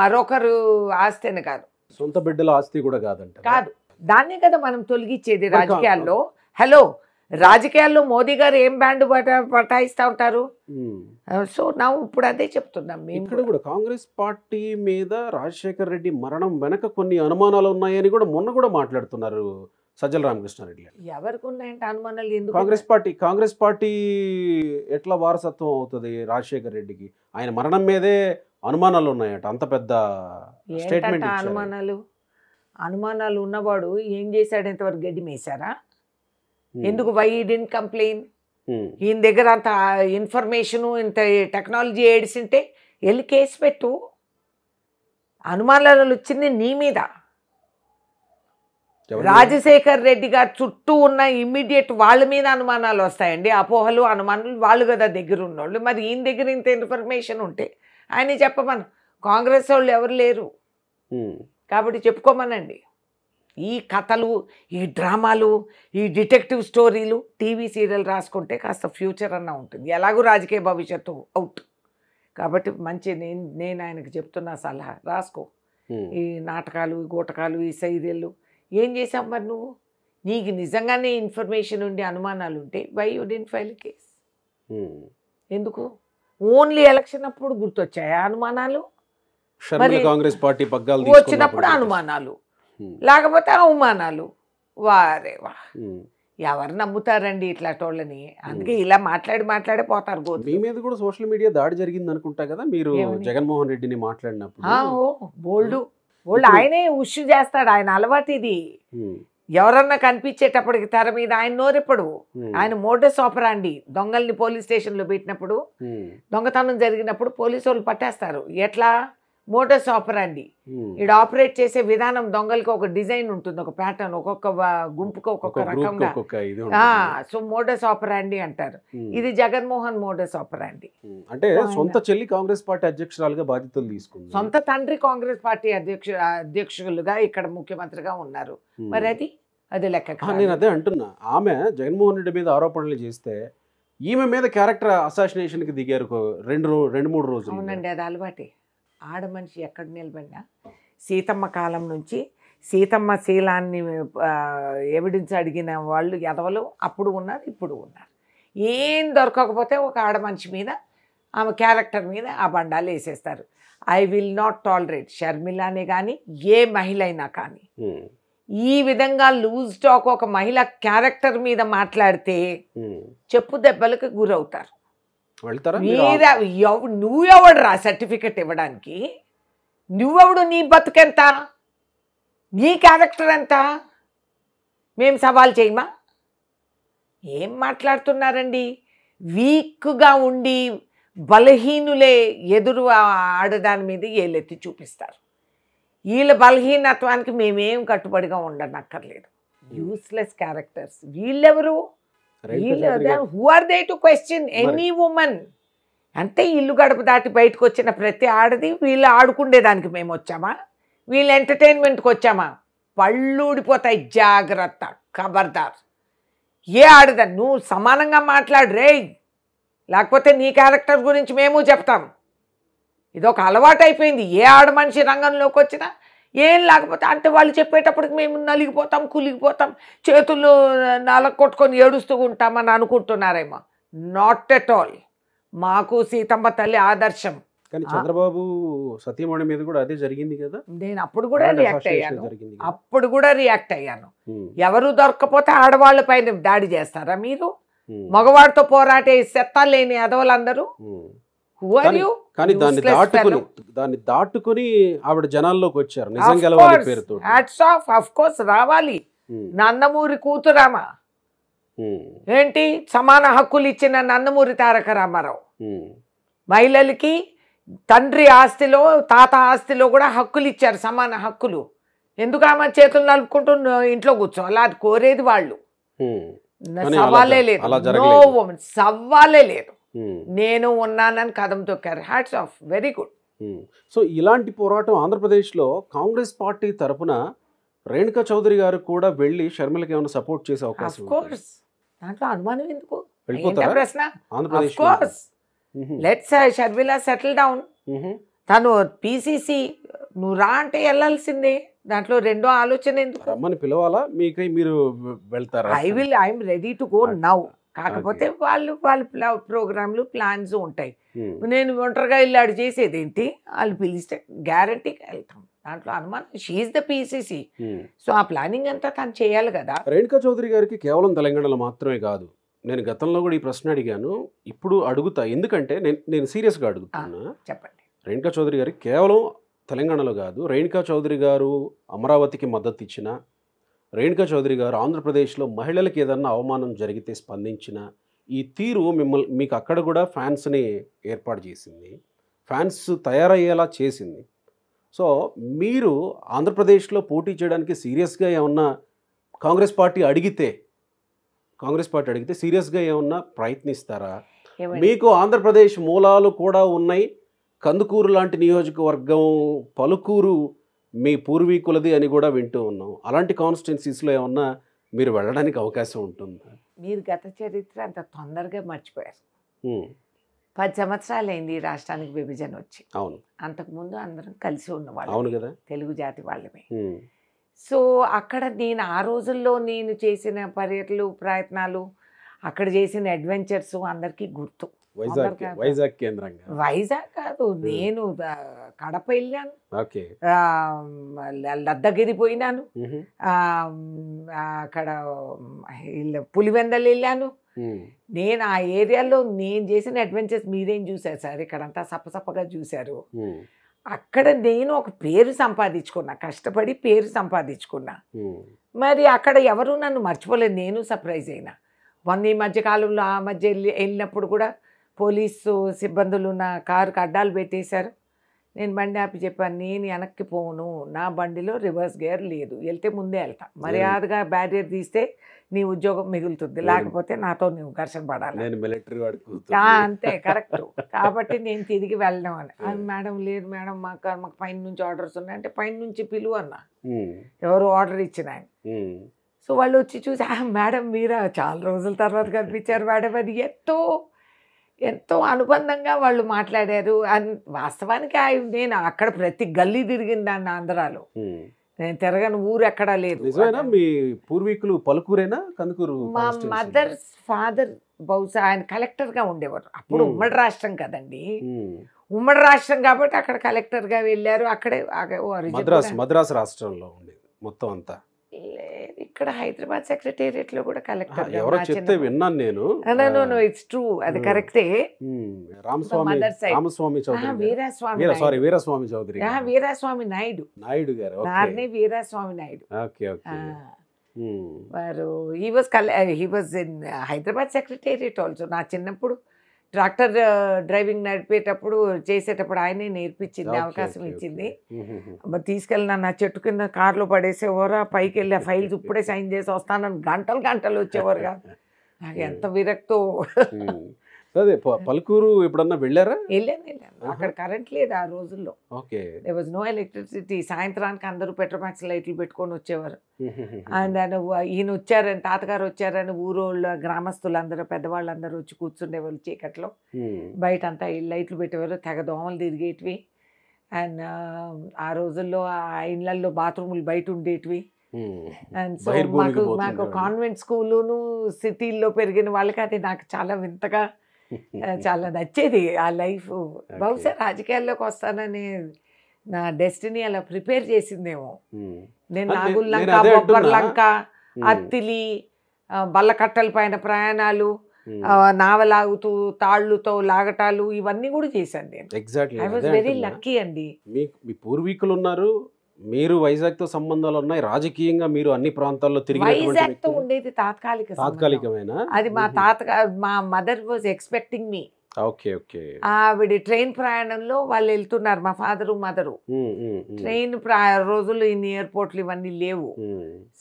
మరొకరు ఆస్తి అని కాదు, సొంత బిడ్డల ఆస్తి కూడా కాదంట. కాదు, దాన్నే కదా మనం తొలగించేది రాజకీయాల్లో. హలో, రాజకీయాల్లో మోదీ గారు ఏం బ్యాండ్ పటాయిస్తూ ఉంటారు. సో నా ఇప్పుడు అదే చెప్తున్నాం మేము. ఇక్కడ కూడా కాంగ్రెస్ పార్టీ మీద రాజశేఖర్ రెడ్డి మరణం వెనక కొన్ని అనుమానాలు ఉన్నాయని కూడా మొన్న కూడా మాట్లాడుతున్నారు సజ్జల రామకృష్ణారెడ్డి. ఎవరికి ఉన్నాయంటే అనుమానాలు? ఎందుకు? కాంగ్రెస్ పార్టీ ఎట్లా వారసత్వం అవుతుంది రాజశేఖర్ రెడ్డికి? ఆయన మరణం మీదే అనుమానాలు ఉన్నాయట. అంత పెద్ద స్టేట్మెంట్. అనుమానాలు ఉన్నవాడు ఏం చేశాడు? ఇంతవరకు గడ్డి మేశారా? ఎందుకు వై డిడ్ంట్ కంప్లైన్? ఈయన దగ్గర అంత ఇన్ఫర్మేషను, ఇంత టెక్నాలజీ ఏడిసింటే వెళ్ళి కేసు పెట్టు. అనుమానాలు వచ్చింది నీ మీద. రాజశేఖర్ రెడ్డి గారు చుట్టూ ఉన్న ఇమ్మీడియట్ వాళ్ళ మీద అనుమానాలు వస్తాయండి, అపోహలు, అనుమానాలు. వాళ్ళు కదా దగ్గర ఉన్నోళ్ళు. మరి ఈయన దగ్గర ఇంత ఇన్ఫర్మేషన్ ఉంటే ఆయన చెప్పమను. కాంగ్రెస్ వాళ్ళు ఎవరు లేరు కాబట్టి చెప్పుకోమనండి. ఈ కథలు, ఈ డ్రామాలు, ఈ డిటెక్టివ్ స్టోరీలు, టీవీ సీరియల్ రాసుకుంటే కాస్త ఫ్యూచర్ అన్న ఉంటుంది. ఎలాగూ రాజకీయ భవిష్యత్తు అవుట్ కాబట్టి మంచి నేను ఆయనకు చెప్తున్నా సలహా, రాసుకో. ఈ నాటకాలు, ఈ గూటకాలు, ఈ సీరియళ్ళు ఏం చేసావు మరి నువ్వు? నీకు నిజంగానే ఇన్ఫర్మేషన్ ఉండి అనుమానాలు ఉంటే why you didn't file case? ఎందుకు? ఓన్లీ ఎలక్షన్ అప్పుడు గుర్తొచ్చాయా అనుమానాలు? కాంగ్రెస్ పార్టీ వచ్చినప్పుడు అనుమానాలు, లేకపోతే అవమానాలు. వారే వా, ఎవరు నమ్ముతారండి ఇట్లాంటోళ్ళని? అందుకే ఇలా మాట్లాడే పోతారు. మీ మీద కూడా సోషల్ మీడియా దాడి జరిగింది అనుకుంటా కదా మీరు జగన్మోహన్ రెడ్డిని మాట్లాడినప్పుడు? బోల్డ్ ఆయనే ఉష్ చేస్తాడు, ఆయన అలవాటు ఇది. ఎవరన్నా కనిపించేటప్పటికి తెర మీద ఆయన నోరెప్పుడు. ఆయన మోడస్ ఆపరాండి. దొంగల్ని పోలీస్ స్టేషన్లో పెట్టినప్పుడు, దొంగతనం జరిగినప్పుడు పోలీసు వాళ్ళు పట్టేస్తారు. ఎట్లా? మోడస్ ఆపరాండి. ఇక్కడ ఆపరేట్ చేసే విధానం, దొంగలకి ఒక డిజైన్ ఉంటుంది, ఒక ప్యాటర్న్, ఒక్కొక్క గుంపుకి ఒక్కొక్క రకంగా. సో మోడస్ ఆపరాండి అంటారు. ఇది జగన్మోహన్ మోడస్ ఆపరాండి. అంటే సొంత చెల్లి కాంగ్రెస్ పార్టీ అధ్యక్షురాలుగా బాధ్యతలు తీసుకుంది, సొంత తండ్రి కాంగ్రెస్ పార్టీ అధ్యక్షులుగా ఇక్కడ ముఖ్యమంత్రిగా ఉన్నారు. మరి అది లెక్క. నేను అదే అంటున్నా. ఆమె జగన్మోహన్ రెడ్డి మీద ఆరోపణలు చేస్తే ఈమె మీద క్యారెక్టర్ అసాసినేషన్ కి దిగారు 2-3 రోజులు. అవునండి, అది అలవాటే. ఆడమనిషి ఎక్కడ నిలబడినా, సీతమ్మ కాలం నుంచి సీతమ్మ శీలాన్ని ఎవిడెన్స్ అడిగిన వాళ్ళు ఎదవలు అప్పుడు ఉన్నారు, ఇప్పుడు ఉన్నారు. ఏం దొరకకపోతే ఒక ఆడమనిషి మీద, ఆమె క్యారెక్టర్ మీద ఆ బండాలు వేసేస్తారు. I will not tolerate. షర్మిలానే కానీ ఏ మహిళ అయినా కానీ ఈ విధంగా లూజ్ టాక్ ఒక మహిళ క్యారెక్టర్ మీద మాట్లాడితే చెప్పు దెబ్బలకు గురవుతారు. నువ్వెవడు రా సర్టిఫికెట్ ఇవ్వడానికి? నువ్వెవడు? నీ బతుకెంత? నీ క్యారెక్టర్ ఎంత? మేము సవాల్ చేయమా? ఏం మాట్లాడుతున్నారండి? వీక్గా ఉండి బలహీనులే ఎదురు ఆడదాని మీద ఏలెత్తి చూపిస్తారు. వీళ్ళ బలహీనత్వానికి మేమేం కట్టుబడిగా ఉండనక్కర్లేదు. యూస్లెస్ క్యారెక్టర్స్ వీళ్ళెవరు? Who are they to question any women? అంటే ఇల్లు గడప దాటి బయటకు వచ్చిన ప్రతి ఆడది వీళ్ళు ఆడుకుండేదానికి మేము వచ్చామా? వీళ్ళు ఎంటర్టైన్మెంట్కి వచ్చామా? పళ్ళు ఊడిపోతాయి, జాగ్రత్త, ఖబర్దార్. ఏ ఆడదని నువ్వు సమానంగా మాట్లాడు రే, లేకపోతే నీ క్యారెక్టర్ గురించి మేము చెప్తాం. ఇదొక అలవాటు అయిపోయింది. ఏ ఆడ మనిషి రంగంలోకి వచ్చినా ఏం లేకపోతే అంటే వాళ్ళు చెప్పేటప్పటికి మేము నలిగిపోతాం, కులిగిపోతాం, చేతులు నలగ కొట్టుకొని ఏడుస్తూ ఉంటామని అనుకుంటున్నారేమో. Not at all. మాకు సీతమ్మ తల్లి ఆదర్శం. కానీ చంద్రబాబు సతీమణి మీద కూడా అదే జరిగింది కదా. నేను అప్పుడు కూడా రియాక్ట్ అయ్యాను. ఎవరు దొరకపోతే ఆడవాళ్ళ పైన దాడి చేస్తారా మీరు? మగవాడితో పోరాటే సెత్తా లేని అదవులందరూ. కానీ దాన్ని దాటుకుని ఆవిడ జనాల్లోకి వచ్చారు నిజం గెలవాలి పేరుతో. హ్యాట్స్ ఆఫ్, ఆఫ్ కోర్స్ రావాలి. నందమూరి కూతురామా ఏంటి, సమాన హక్కులు ఇచ్చిన నందమూరి తారక రామారావు మహిళలకి తండ్రి ఆస్తిలో తాత ఆస్తిలో కూడా హక్కులు ఇచ్చారు, సమాన హక్కులు. ఎందుకు ఆమె చేతులు నలుపుకుంటూ ఇంట్లో కూర్చోవాలి? అది కోరేది వాళ్ళు. సవాలే లేదు, సవాలే లేదు. నేను ఉన్నానని కదం తొక్కారు. Hats off, very good. So ఇలాంటి పోరాటం ఆంధ్రప్రదేశ్లో కాంగ్రెస్ పార్టీ తరఫున రేణుకా చౌదరి గారు కూడా వెళ్ళి షర్మిలకి ఏమైనా సపోర్ట్ చేసే అవకాశం? దాంట్లో అనుమానం ఎందుకు? ప్రశ్న. Andhra Pradesh let's Sharmila settle down. తను పిసిసి నువ్వు రా అంటే వెళ్ళాల్సిందే. దాంట్లో రెండో ఆలోచన ఎందుకు? రమ్మని పిలవాలా మీకై మీరు వెళ్తారా? I'm ready to go now. కాకపోతే వాళ్ళ ప్రోగ్రాంలు ప్లాన్స్ ఉంటాయి. నేను ఒంటరిగా వెళ్ళాడు చేసేది ఏంటి? వాళ్ళు పిలిస్తే గ్యారంటీగా వెళ్తాం. దాంట్లో అనుమానం. She's the PCC. సో ఆ ప్లానింగ్ అంతా తను చేయాలి కదా. రేణుకా చౌదరి గారికి కేవలం తెలంగాణలో మాత్రమే కాదు, నేను గతంలో కూడా ఈ ప్రశ్న అడిగాను, ఇప్పుడు అడుగుతా. ఎందుకంటే నేను సీరియస్గా అడుగుతున్నా. చెప్పండి. రేణుకా చౌదరి గారికి కేవలం తెలంగాణలో కాదు, రేణుకా చౌదరి గారు అమరావతికి మద్దతు ఇచ్చిన, రేణుకా చౌదరి గారు ఆంధ్రప్రదేశ్లో మహిళలకు ఏదన్నా అవమానం జరిగితే స్పందించిన ఈ తీరు మీకు అక్కడ కూడా ఫ్యాన్స్ని ఏర్పాటు చేసింది, ఫ్యాన్స్ తయారయ్యేలా చేసింది. సో మీరు ఆంధ్రప్రదేశ్లో పోటీ చేయడానికి సీరియస్గా ఏమన్నా కాంగ్రెస్ పార్టీ అడిగితే సీరియస్గా ఏమన్నా ప్రయత్నిస్తారా? మీకు ఆంధ్రప్రదేశ్ మూలాలు కూడా ఉన్నాయి. కందుకూరు లాంటి నియోజకవర్గం పలుకూరు మీ పూర్వీకులది అని కూడా వింటూ ఉన్నాం. అలాంటి కాన్స్టిట్యున్సీస్లో ఏమన్నా మీరు వెళ్ళడానికి అవకాశం ఉంటుందా? మీరు గత చరిత్ర అంత తొందరగా మర్చిపోయారు. 10 సంవత్సరాలు అయింది రాష్ట్రానికి విభజన వచ్చి. అవును. అంతకుముందు అందరం కలిసి ఉన్నవాళ్ళు. అవును కదా, తెలుగు జాతి వాళ్ళమే. సో అక్కడ నేను ఆ రోజుల్లో నేను చేసిన ప్రయత్నాలు, అక్కడ చేసిన అడ్వెంచర్స్ అందరికీ గుర్తు. వైజాగ్ కేంద్రంగా. వైజాగ్ కాదు, నేను కడప వెళ్ళాను, లద్దగిరి పోయినాను, అక్కడ పులివెందలు వెళ్ళాను. నేను ఆ ఏరియాలో నేను చేసిన అడ్వెంచర్స్ మీరేం చూసారు సార్? ఇక్కడంతా సప్పసప్పగా చూశారు. అక్కడ నేను ఒక పేరు సంపాదించుకున్నా, కష్టపడి పేరు సంపాదించుకున్నా. మరి అక్కడ ఎవరు నన్ను మర్చిపోలేదు. నేను సర్ప్రైజ్ అయినా. మొన్న ఈ మధ్యకాలంలో ఆ మధ్య వెళ్ళినప్పుడు కూడా పోలీసు సిబ్బందులు నా కారుకి అడ్డాలు పెట్టేశారు. నేను బండి ఆపి చెప్పాను, నేను వెనక్కి పోను, నా బండిలో రివర్స్ గేర్ లేదు, వెళ్తే ముందే వెళ్తా. మర్యాదగా బ్యారియర్ తీస్తే నీ ఉద్యోగం మిగులుతుంది, లేకపోతే నాతో నువ్వు ఘర్షణ పడాలి. అంతే, కరెక్ట్. కాబట్టి నేను తిరిగి వెళ్ళడం అని. మేడం లేదు మేడం, మాకు పైన నుంచి ఆర్డర్స్ ఉన్నాయి అంటే పైన నుంచి పిలువు అన్నా. ఎవరు ఆర్డర్ ఇచ్చిన ఆయన. సో వాళ్ళు వచ్చి చూసి, మేడం మీరా, చాలా రోజుల తర్వాత కనిపించారు మేడం అని ఎంతో అనుబంధంగా వాళ్ళు మాట్లాడారు. వాస్తవానికి నేను అక్కడ ప్రతి గల్లీ తిరిగింది దాన్ని ఆంధ్రాలో. నేను తిరగని ఊరు ఎక్కడా లేదు. మీ పూర్వీకులు పలుకూరేనా, కందుకూరు? మా మదర్ ఫాదర్ బహుశా ఆయన కలెక్టర్గా ఉండేవారు. అప్పుడు ఉమ్మడి రాష్ట్రం కదండి, ఉమ్మడి రాష్ట్రం కాబట్టి అక్కడ కలెక్టర్గా వెళ్ళారు. అక్కడే మద్రాసు రాష్ట్రంలో ఉండేది మొత్తం అంతా. ఇక్కడ హైదరాబాద్ సెక్రటేరియట్ లో కూడా కలెక్టర్ ఎవరో చెప్తే విన్నాను నేను. ఇట్స్ ట్రూ, అది కరెక్టే. రామస్వామి చౌదరి, వీరస్వామి చౌదరి, వీరస్వామి నాయుడు గారు, వీరస్వామి నాయుడు వారు. He was in Hyderabad secretariat also. నా చిన్నప్పుడు ట్రాక్టర్ డ్రైవింగ్ నడిపేటప్పుడు చేసేటప్పుడు ఆయనే నేర్పించింది, అవకాశం ఇచ్చింది. తీసుకెళ్ళిన నా చెట్టు కింద కార్లో పడేసేవారు. పైకి వెళ్ళి ఆ ఫైల్స్ ఇప్పుడే సైన్ చేసి వస్తానని గంటలు వచ్చేవారు కాదు. నాకు ఎంత విరక్తో. అదే పలుకూరు ఎప్పుడన్నా వెళ్ళారా? వెళ్ళాను. అక్కడ కరెంట్ లేదు ఆ రోజుల్లో. Okay. There was no electricity. సాయంత్రానికి అందరూ పెట్రోమాక్స్ లైట్లు పెట్టుకొని వచ్చేవారు. అండ్ ఈయన వచ్చారని, తాతగారు వచ్చారని ఊరోళ్ళ గ్రామస్తులందరూ పెద్దవాళ్ళందరూ వచ్చి కూర్చుండేవాళ్ళు చీకట్లో. బయట అంతా లైట్లు పెట్టేవారు, తెగ దోమలు తిరిగేటివి. అండ్ ఆ రోజుల్లో ఆ ఇళ్లల్లో బాత్రూములు బయట ఉండేటివి. అండ్ సో మాకు కాన్వెంట్ స్కూలును సిటీల్లో పెరిగిన వాళ్ళకి అది నాకు చాలా వింతగా చాలా నచ్చేది ఆ లైఫ్. బహుశా రాజకీయాల్లోకి వస్తానని నా డెస్టినీ అలా ప్రిపేర్ చేసిందేమో. నేను నాగుల్లంక, బొబ్బర్లంక, అత్తిలి, బల్లకట్టల పైన ప్రయాణాలు, నావలాగుతూ తాళ్ళుతో లాగటాలు, ఇవన్నీ కూడా చేశాను నేను. Exactly. I was very lucky అండి. మీ పూర్వీకులు ఉన్నారు, మీరు వైజాగ్తో సంబంధాలు ఉన్నాయి, రాజకీయంగా మీరు అన్ని ప్రాంతాల్లో తిరిగి. వైజాగ్తో ఉండేది తాత్కాలికమేనా? అది మా mother was expecting me. Okay okay. ఆవిడ ట్రైన్ ప్రయాణంలో వాళ్ళు వెళ్తున్నారు, మా ఫాదరు మదరు. ట్రైన్ రోజులు ఇన్ని ఎయిర్పోర్ట్లు ఇవన్నీ లేవు.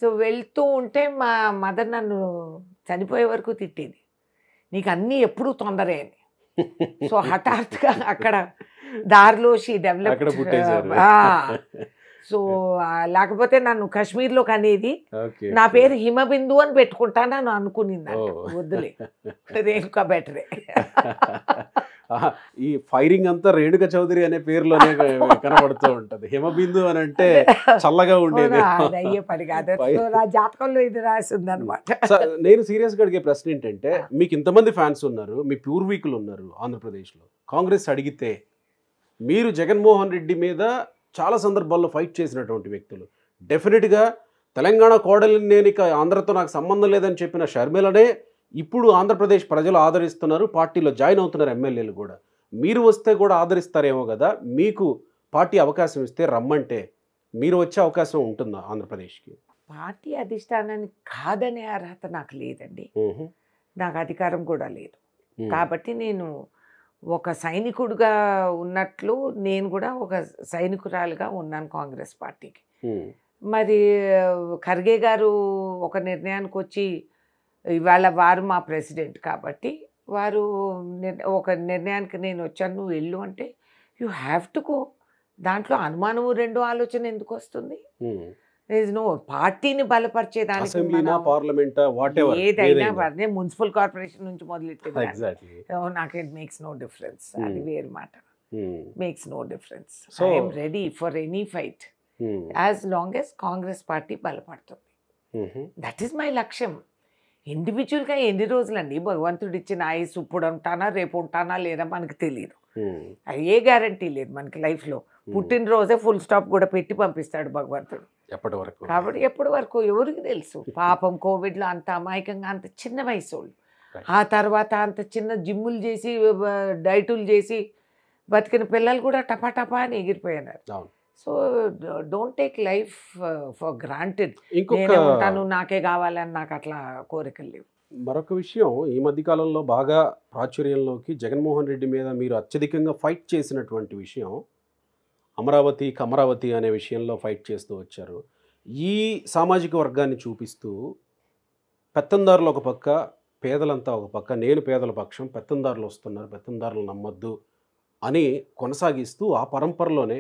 సో వెళ్తూ ఉంటే మా మదర్ నన్ను చనిపోయే వరకు తిట్టేది, నీకు అన్నీ ఎప్పుడూ తొందరే అని. సో హఠాత్తుగా అక్కడ దారిలో షీ డెవలప్. సో లేకపోతే నన్ను కాశ్మీర్లో కనేది, నా పేరు హిమబిందు అని పెట్టుకుంటానని అనుకునింది. వద్దులే, రేణుకా బెటరే. ఈ ఫైరింగ్ అంతా రేణుక చౌదరి అనే పేరులోనే కనబడుతూ ఉంటది. హిమబిందు అని అంటే చల్లగా ఉండేది. అయ్యే పని కాదు, నా జాతకంలో ఇది రాసింది అనమాట. నేను సీరియస్ గా అడిగే ప్రశ్న ఏంటంటే, మీకు ఇంతమంది ఫ్యాన్స్ ఉన్నారు, మీ పూర్వీకులు ఉన్నారు ఆంధ్రప్రదేశ్లో. కాంగ్రెస్ అడిగితే మీరు జగన్మోహన్ రెడ్డి మీద చాలా సందర్భాల్లో ఫైట్ చేసినటువంటి వ్యక్తులు. డెఫినెట్గా తెలంగాణ కోడలిని నేను ఇక ఆంధ్రతో నాకు సంబంధం లేదని చెప్పిన షర్మిలనే ఇప్పుడు ఆంధ్రప్రదేశ్ ప్రజలు ఆదరిస్తున్నారు, పార్టీలో జాయిన్ అవుతున్నారు ఎమ్మెల్యేలు కూడా. మీరు వస్తే కూడా ఆదరిస్తారేమో కదా, మీకు పార్టీ అవకాశం ఇస్తే రమ్మంటే మీరు వచ్చే అవకాశం ఉంటుందా ఆంధ్రప్రదేశ్కి? పార్టీ అధిష్టానాన్ని కాదనే అర్హత నాకు లేదండి, నాకు అధికారం కూడా లేదు. కాబట్టి నేను ఒక సైనికుడిగా ఉన్నట్లు నేను కూడా ఒక సైనికురాలుగా ఉన్నాను కాంగ్రెస్ పార్టీకి. మరి ఖర్గే గారు ఒక నిర్ణయానికి వచ్చి, ఇవాళ వారు మా ప్రెసిడెంట్ కాబట్టి వారు ఒక నిర్ణయానికి నేను వచ్చాను, నువ్వు వెళ్ళు అంటే యూ హ్యావ్ టు గో. దాంట్లో అనుమానము రెండో ఆలోచన ఎందుకు వస్తుంది? పార్టీని బలపరిచేదానికి ఏదైనా మున్సిపల్ కార్పొరేషన్ నుంచి మొదలెట్టింది నాకు ఇట్ మేక్స్ నో డిఫరెన్స్. అది వేరు మాట. Makes no difference. I'm ready for any fight as long as Congress party బలపడుతుంది. దట్ ఈస్ మై లక్ష్యం. ఇండివిజువల్గా ఎన్ని రోజులండి, భగవంతుడు ఇచ్చిన ఆయుస్ ఇప్పుడు ఉంటానా రేపు ఉంటానా లేదా మనకు తెలియదు. అది ఏ గ్యారంటీ లేదు మనకి లైఫ్లో. పుట్టినరోజే ఫుల్ స్టాప్ కూడా పెట్టి పంపిస్తాడు భగవంతుడు. కాబట్టి ఎప్పటి వరకు ఎవరికి తెలుసు? పాపం కోవిడ్లో అంత అమాయకంగా అంత చిన్న వయసు వాళ్ళు, ఆ తర్వాత అంత చిన్న జిమ్ములు చేసి డైటులు చేసి బతికిన పిల్లలు కూడా టపా అని ఎగిరిపోయినారు. So don't take life for granted. నేనే ఉంటాను, నాకే కావాలని నాకు అట్లా కోరికలు లేవు. మరొక విషయం, ఈ మధ్యకాలంలో బాగా ప్రాచుర్యంలోకి జగన్మోహన్ రెడ్డి మీద మీరు అత్యధికంగా ఫైట్ చేసినటువంటి విషయం అమరావతి కమరావతి అనే విషయంలో ఫైట్ చేస్తూ వచ్చారు. ఈ సామాజిక వర్గాన్ని చూపిస్తూ పెత్తందారులు ఒక పక్క, పేదలంతా ఒక పక్క, నేను పేదల పక్షం, పెత్తందారులు వస్తున్నారు, పెత్తందారులు నమ్మద్దు అని కొనసాగిస్తూ ఆ పరంపరలోనే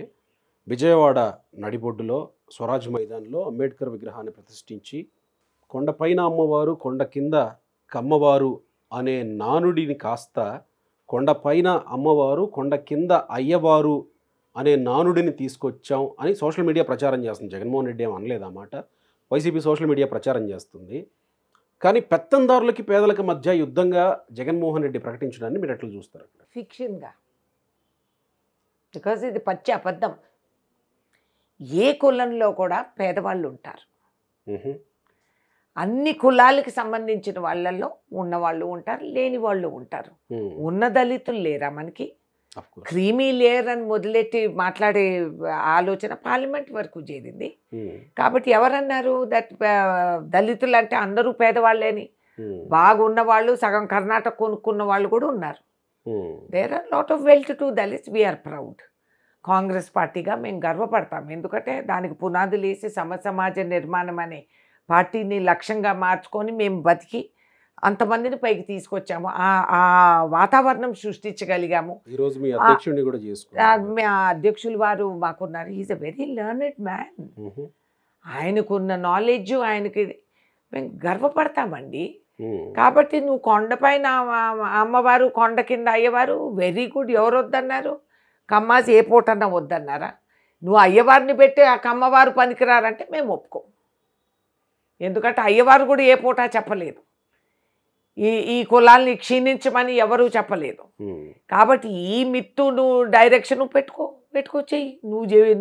విజయవాడ నడిబొడ్డులో స్వరాజ్ మైదాన్లో అంబేద్కర్ విగ్రహాన్ని ప్రతిష్ఠించి కొండపైన అమ్మవారు కొండ కింద కమ్మవారు అనే నానుడిని కాస్త కొండపైన అమ్మవారు కొండ కింద అయ్యవారు అనే నానుడిని తీసుకొచ్చాం అని సోషల్ మీడియా ప్రచారం చేస్తుంది. జగన్మోహన్ రెడ్డి ఏం అనలేదు అన్నమాట, వైసీపీ సోషల్ మీడియా ప్రచారం చేస్తుంది. కానీ పెత్తందారులకి పేదలకి మధ్య యుద్ధంగా జగన్మోహన్ రెడ్డి ప్రకటించడాన్ని మీరు ఎట్లా చూస్తారు? ఫిక్షన్గా, బికాజ్ ఇది పచ్చి అబద్ధం. ఏ కులంలో కూడా పేదవాళ్ళు ఉంటారు, అన్ని కులాలకి సంబంధించిన వాళ్ళల్లో ఉన్నవాళ్ళు ఉంటారు, లేని వాళ్ళు ఉంటారు. ఉన్న దళితులు లేరా మనకి? క్రీమీ లేయర్ అని మొదలెట్టి మాట్లాడే ఆలోచన పార్లమెంట్ వరకు చేరింది. కాబట్టి ఎవరన్నారు దట్ దళితులు అంటే అందరూ పేదవాళ్ళేని? బాగున్న వాళ్ళు, సగం కర్ణాటక కొనుక్కున్న వాళ్ళు కూడా ఉన్నారు. There are lot of wealth to Dalits. We are proud. Congress పార్టీగా మేము గర్వపడతాం. ఎందుకంటే దానికి పునాదులు వేసి సమాజ నిర్మాణం అనే పార్టీని లక్ష్యంగా మార్చుకొని మేము బతికి అంతమందిని పైకి తీసుకొచ్చాము, ఆ వాతావరణం సృష్టించగలిగాము. ఈరోజు మీ అధ్యక్షుడిని కూడా చేసుకున్నారు. మా అధ్యక్షులు వారు మాకున్నారు. Is a very learned man. ఆయనకున్న నాలెడ్జ్ ఆయనకి మేము గర్వపడతామండి. కాబట్టి నువ్వు కొండపైన అమ్మవారు, కొండ కింద అయ్యవారు, వెరీ గుడ్. ఎవరు వద్దన్నారు? కమ్మాసి ఏ పూటన్నా వద్దన్నారా? నువ్వు అయ్యవారిని పెట్టి ఆ కమ్మవారు పనికిరారంటే మేము ఒప్పుకోం. ఎందుకంటే అయ్యవారు కూడా ఏ పూట చెప్పలేదు, ఈ కులాల్ని క్షీణించమని ఎవరూ చెప్పలేదు. కాబట్టి ఈ మిత్తు నువ్వు డైరెక్షన్ పెట్టుకో చెయ్యి.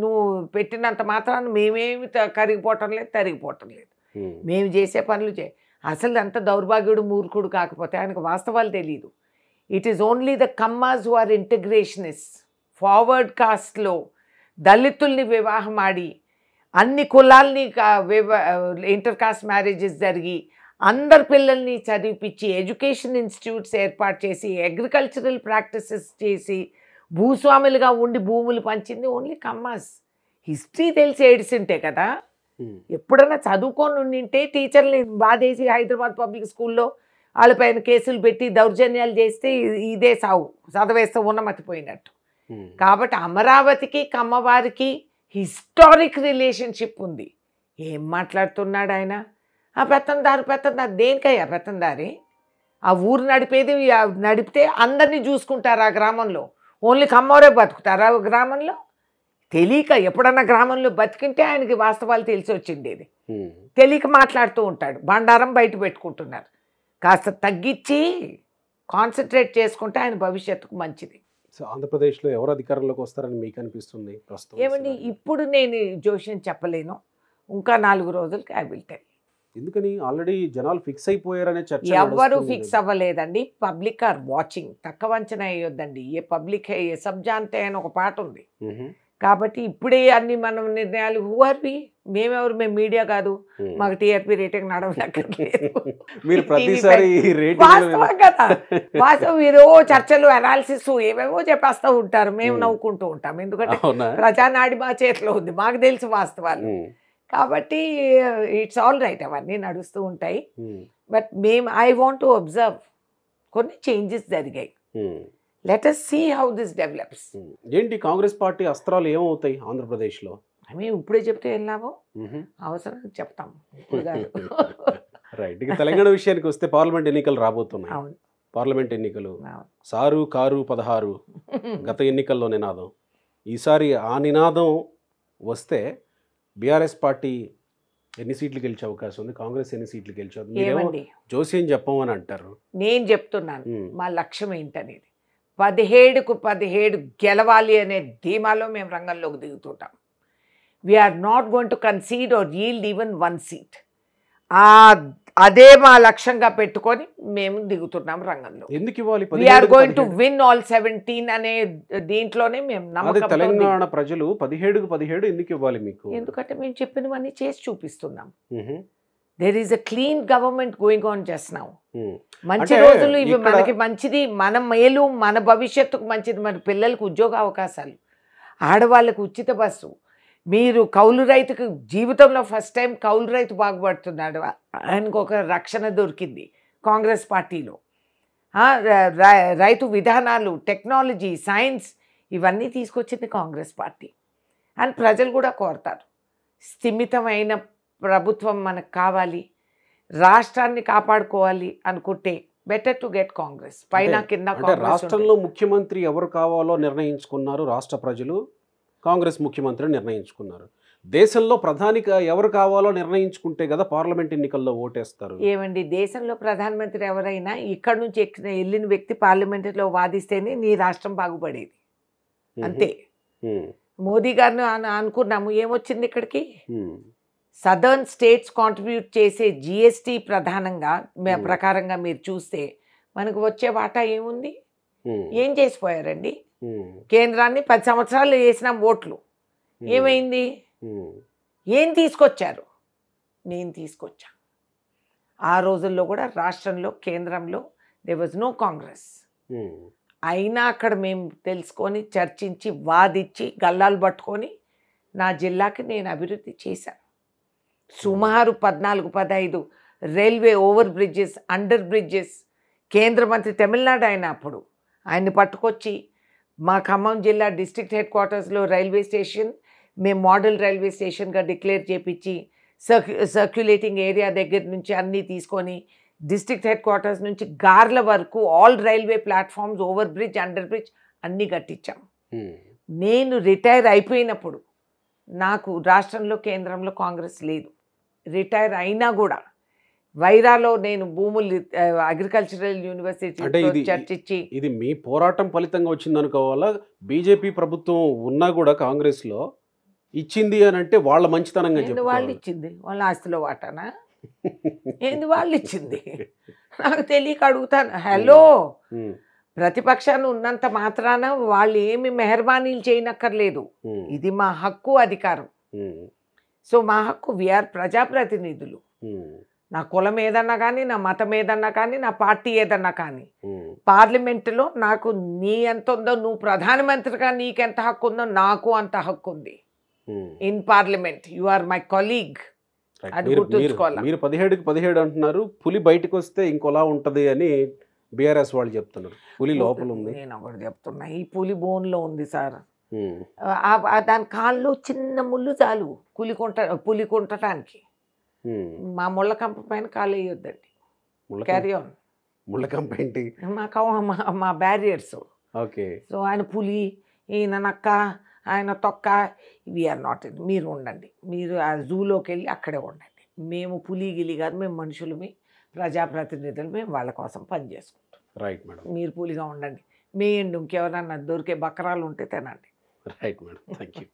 నువ్వు పెట్టినంత మాత్రాన్ని మేమేమి కరిగిపోవటం లేదు, తరిగిపోవటం లేదు. మేము చేసే పనులు అసలు అంత దౌర్భాగ్యుడు, మూర్ఖుడు కాకపోతే ఆయనకు వాస్తవాలు తెలియదు. It is only the Kammas who are integrationist. Forward కాస్ట్లో దళితుల్ని వివాహం ఆడి అన్ని కులాల్ని ఇంటర్ కాస్ట్ మ్యారేజెస్ జరిగి అందరి పిల్లల్ని చదివిపించి ఎడ్యుకేషన్ ఇన్స్టిట్యూట్స్ ఏర్పాటు చేసి అగ్రికల్చరల్ ప్రాక్టీసెస్ చేసి భూస్వాములుగా ఉండి భూములు పంచింది ఓన్లీ కమ్మాస్. హిస్టరీ తెలిసి ఏడిసింటే కదా. ఎప్పుడన్నా చదువుకొని ఉండింటే టీచర్ని బాధేసి హైదరాబాద్ పబ్లిక్ స్కూల్లో వాళ్ళపైన కేసులు పెట్టి దౌర్జన్యాలు చేస్తే ఇదే సావు, చదవేస్తే ఉన్నమతిపోయినట్టు. కాబట్టి అమరావతికి కమ్మవారికి హిస్టారిక్ రిలేషన్షిప్ ఉంది. ఏం మాట్లాడుతున్నాడు ఆయన? ఆ పెత్తందారు దేనికయ్యా పెత్తందారి? ఆ ఊరు నడిపితే అందరినీ చూసుకుంటారు ఆ గ్రామంలో. ఓన్లీ కమ్మవారే బతుకుతారు ఆ గ్రామంలో. తెలియక ఎప్పుడన్నా గ్రామంలో బతికింటే ఆయనకి వాస్తవాలు తెలిసి వచ్చిండేది. తెలియక మాట్లాడుతూ ఉంటాడు. బండారం బయట పెట్టుకుంటున్నారు. కాస్త తగ్గించి కాన్సన్ట్రేట్ చేసుకుంటే ఆయన భవిష్యత్తుకు మంచిది. సో ఆంధ్రప్రదేశ్లో ఎవరు అధికారంలోకి వస్తారని మీకు అనిపిస్తుంది ప్రస్తుతం? ఏమండి, ఇప్పుడు నేను జోష్యం చెప్పలేను. ఇంకా 4 రోజులకి ఐ విల్ టెల్. ఎందుకని? ఆల్రెడీ జనాలు ఫిక్స్ అయిపోయారనే చర్చ. ఎవరు ఫిక్స్ అవ్వలేదండి. Public are watching. తక్కువ అంచనా వేయొద్దండి. ఏ పబ్లిక్ హే ఏ సబ్ జాన్తే అని ఒక పాట ఉంది. కాబట్టి ఇప్పుడే అన్ని మనం నిర్ణయాలు హూఆర్వి మేమెవరు? మేము మీడియా కాదు, మాకు టీఆర్పీ రేటింగ్ నడవలేదు. మీరు ప్రతిసారి వాస్తవం కదా, వాస్తవం. మీరు చర్చలు అనాలిసిస్ ఏమేమో చెప్పేస్తూ ఉంటారు, మేము నవ్వుకుంటూ ఉంటాం. ఎందుకంటే ప్రజానాడి మా చేతిలో ఉంది, మాకు తెలుసు వాస్తవాలు. కాబట్టి ఇట్స్ ఆల్ రైట్, అవన్నీ నడుస్తూ ఉంటాయి. But I want to observe. కొన్ని చేంజెస్ జరిగాయి. Let us see how this develops. ఏంటి కాంగ్రెస్ పార్టీ అస్త్రాలు ఏమవుతాయి ఆంధ్రప్రదేశ్లో? మేము ఇప్పుడే చెప్తే వెళ్ళాము, అవసరం చెప్తాం. రైట్. ఇక తెలంగాణ విషయానికి వస్తే పార్లమెంట్ ఎన్నికలు రాబోతున్నాయి. పార్లమెంట్ ఎన్నికలు సారు కారు 16 గత ఎన్నికల్లో నినాదం. ఈసారి ఆ నినాదం వస్తే బీఆర్ఎస్ పార్టీ ఎన్ని సీట్లు గెలిచే అవకాశం ఉంది? కాంగ్రెస్ ఎన్ని సీట్లు గెలిచే? జోస్యం చెప్పమని అంటారు. నేను చెప్తున్నాను మా లక్ష్యం ఏంటనేది. 17కు 17 గెలవాలి అనే ధీమాలో మేము రంగంలోకి దిగుతుంటాం. We're not going to concede or yield even 1 seat. అదే మా లక్ష్యంగా పెట్టుకొని మేము దిగుతున్నాం రంగంలో. ఎందుకు ఇవ్వాలి? We are going to win all 17 అనే దీంట్లోనే మేము నమ్మకం. తెలంగాణ ప్రజలు 17కు 17 ఎందుకు ఇవ్వాలి మీకు? ఎందుకంటే మేము చెప్పినవన్నీ చేసి చూపిస్తున్నాం. There is a clean government going on just now. మంచి రోజులు ఇవి మనకి మంచిది, మన మేలు, మన భవిష్యత్తుకు మంచిది. మన పిల్లలకు ఉద్యోగ అవకాశాలు, ఆడవాళ్ళకు ఉచిత బస్సు. మీరు కౌలు రైతుకు జీవితంలో ఫస్ట్ టైం కౌలు రైతు బాగుపడుతున్నాడు. ఆయనకు ఒక రక్షణ దొరికింది కాంగ్రెస్ పార్టీలో. రైతు విధానాలు, టెక్నాలజీ, సైన్స్ ఇవన్నీ తీసుకొచ్చింది కాంగ్రెస్ పార్టీ అని ప్రజలు కూడా కోరతారు. స్థిమితమైన ప్రభుత్వం మనకు కావాలి, రాష్ట్రాన్ని కాపాడుకోవాలి అనుకుంటే బెటర్ టు గెట్ కాంగ్రెస్. పైన కింద రాష్ట్రంలో ముఖ్యమంత్రి ఎవరు కావాలో నిర్ణయించుకున్నారు రాష్ట్ర ప్రజలు, కాంగ్రెస్ ముఖ్యమంత్రి నిర్ణయించుకున్నారు. దేశంలో ప్రధానిగా ఎవరు కావాలో నిర్ణయించుకుంటే కదా పార్లమెంట్ ఎన్నికల్లో ఓటేస్తారు. ఏమండి, దేశంలో ప్రధానమంత్రి ఎవరైనా ఇక్కడ నుంచి వెళ్ళిన వ్యక్తి పార్లమెంట్లో వాదిస్తేనే నీ రాష్ట్రం బాగుపడేది. అంతే. మోదీ గారిని అనుకున్నాము, ఏమొచ్చింది ఇక్కడికి? సదర్న్ స్టేట్స్ కాంట్రిబ్యూట్ చేసే జిఎస్టీ ప్రకారంగా మీరు చూస్తే మనకు వచ్చే వాటా ఏముంది? ఏం చేసిపోయారండి? కేంద్రాన్ని 10 సంవత్సరాలు వేసిన ఓట్లు ఏమైంది? ఏం తీసుకొచ్చారు? నేను తీసుకొచ్చా. ఆ రోజుల్లో కూడా రాష్ట్రంలో, కేంద్రంలో దే వాజ్ నో కాంగ్రెస్. అయినా అక్కడ మేము తెలుసుకొని, చర్చించి, వాదించి, గల్లాలు పట్టుకొని నా జిల్లాకి నేను అభివృద్ధి చేశాను. సుమారు 14-15 railway over bridges, under bridges. కేంద్ర మంత్రి తమిళనాడు ఆయన అప్పుడు, ఆయన్ని పట్టుకొచ్చి మా ఖమ్మం జిల్లా డిస్ట్రిక్ట్ హెడ్ క్వార్టర్స్లో రైల్వే స్టేషన్ మేము మోడల్ రైల్వే స్టేషన్గా డిక్లేర్ చేపించి సర్క్యులేటింగ్ ఏరియా దగ్గర నుంచి అన్నీ తీసుకొని డిస్ట్రిక్ట్ హెడ్ క్వార్టర్స్ నుంచి గార్ల వరకు all railway platforms, over bridge, under bridge అన్నీ కట్టించాం. నేను రిటైర్ అయిపోయినప్పుడు నాకు రాష్ట్రంలో కేంద్రంలో కాంగ్రెస్ లేదు. రిటైర్ అయినా కూడా వైరాలో నేను భూములు అగ్రికల్చరల్ యూనివర్సిటీ చర్చించి, ఇది మీ పోరాటం ఫలితంగా వచ్చింది అనుకోవాలా? బీజేపీ ప్రభుత్వం ఉన్నా కూడా కాంగ్రెస్లో ఇచ్చింది అని అంటే వాళ్ళ మంచితనంగా చెప్పారు. వాళ్ళు ఇచ్చింది వాళ్ళ ఆస్తిలో వాటానా? ఏంది వాళ్ళు ఇచ్చింది? నాకు తెలియక అడుగుతాను. హలో, ప్రతిపక్షాన్ని ఉన్నంత మాత్రాన వాళ్ళు ఏమి మెహర్బానీలు చేయనక్కర్లేదు. ఇది మా హక్కు, అధికారం. సో మా హక్కు, వీఆర్ ప్రజాప్రతినిధులు. నా కులం ఏదన్నా కానీ, నా మతం ఏదన్నా కానీ, నా పార్టీ ఏదన్నా కానీ, పార్లమెంటులో నాకు నీ ఎంత ఉందో, నువ్వు ప్రధానమంత్రిగా నీకెంత హక్కు ఉందో నాకు అంత హక్కు ఉంది. In parliament you are my colleague. అది గుర్తుంచుకోవాలి. మీరు 17కి 17 అంటున్నారు, పులి బయటకు వస్తే ఇంకోలా ఉంటది అని బీఆర్ఎస్ వాళ్ళు చెప్తున్నారు. పులి లోపల ఉంది. నేను ఒకటి చెప్తున్నా, ఈ పులి బోన్లో ఉంది సార్. దాని కాళ్ళు చిన్న ముళ్ళు చాలు పులి కుంటటానికి. మా ముళ్ళకంప పైన కాళ్ళు వేయొద్దండి. Carry on. ముళ్ళకంప ఏంటి? మా బ్యారియర్స్. ఓకే. సో ఆయన పులి, ఈయన నక్క, ఆయన తొక్క, వీఆర్ నాట్. మీరు ఉండండి, మీరు ఆ జూలోకి వెళ్ళి అక్కడే ఉండండి. మేము పులి గిలి కాదు, మేము మనుషులమే, ప్రజాప్రతినిధులు, మేము వాళ్ళ కోసం పనిచేసుకుంటాం. Right madam. మీరు పులిగా ఉండండి, మేయండి. ఇంకెవరన్నా దొరికే బకరాలు ఉంటే తినండి. Right madam, thank you.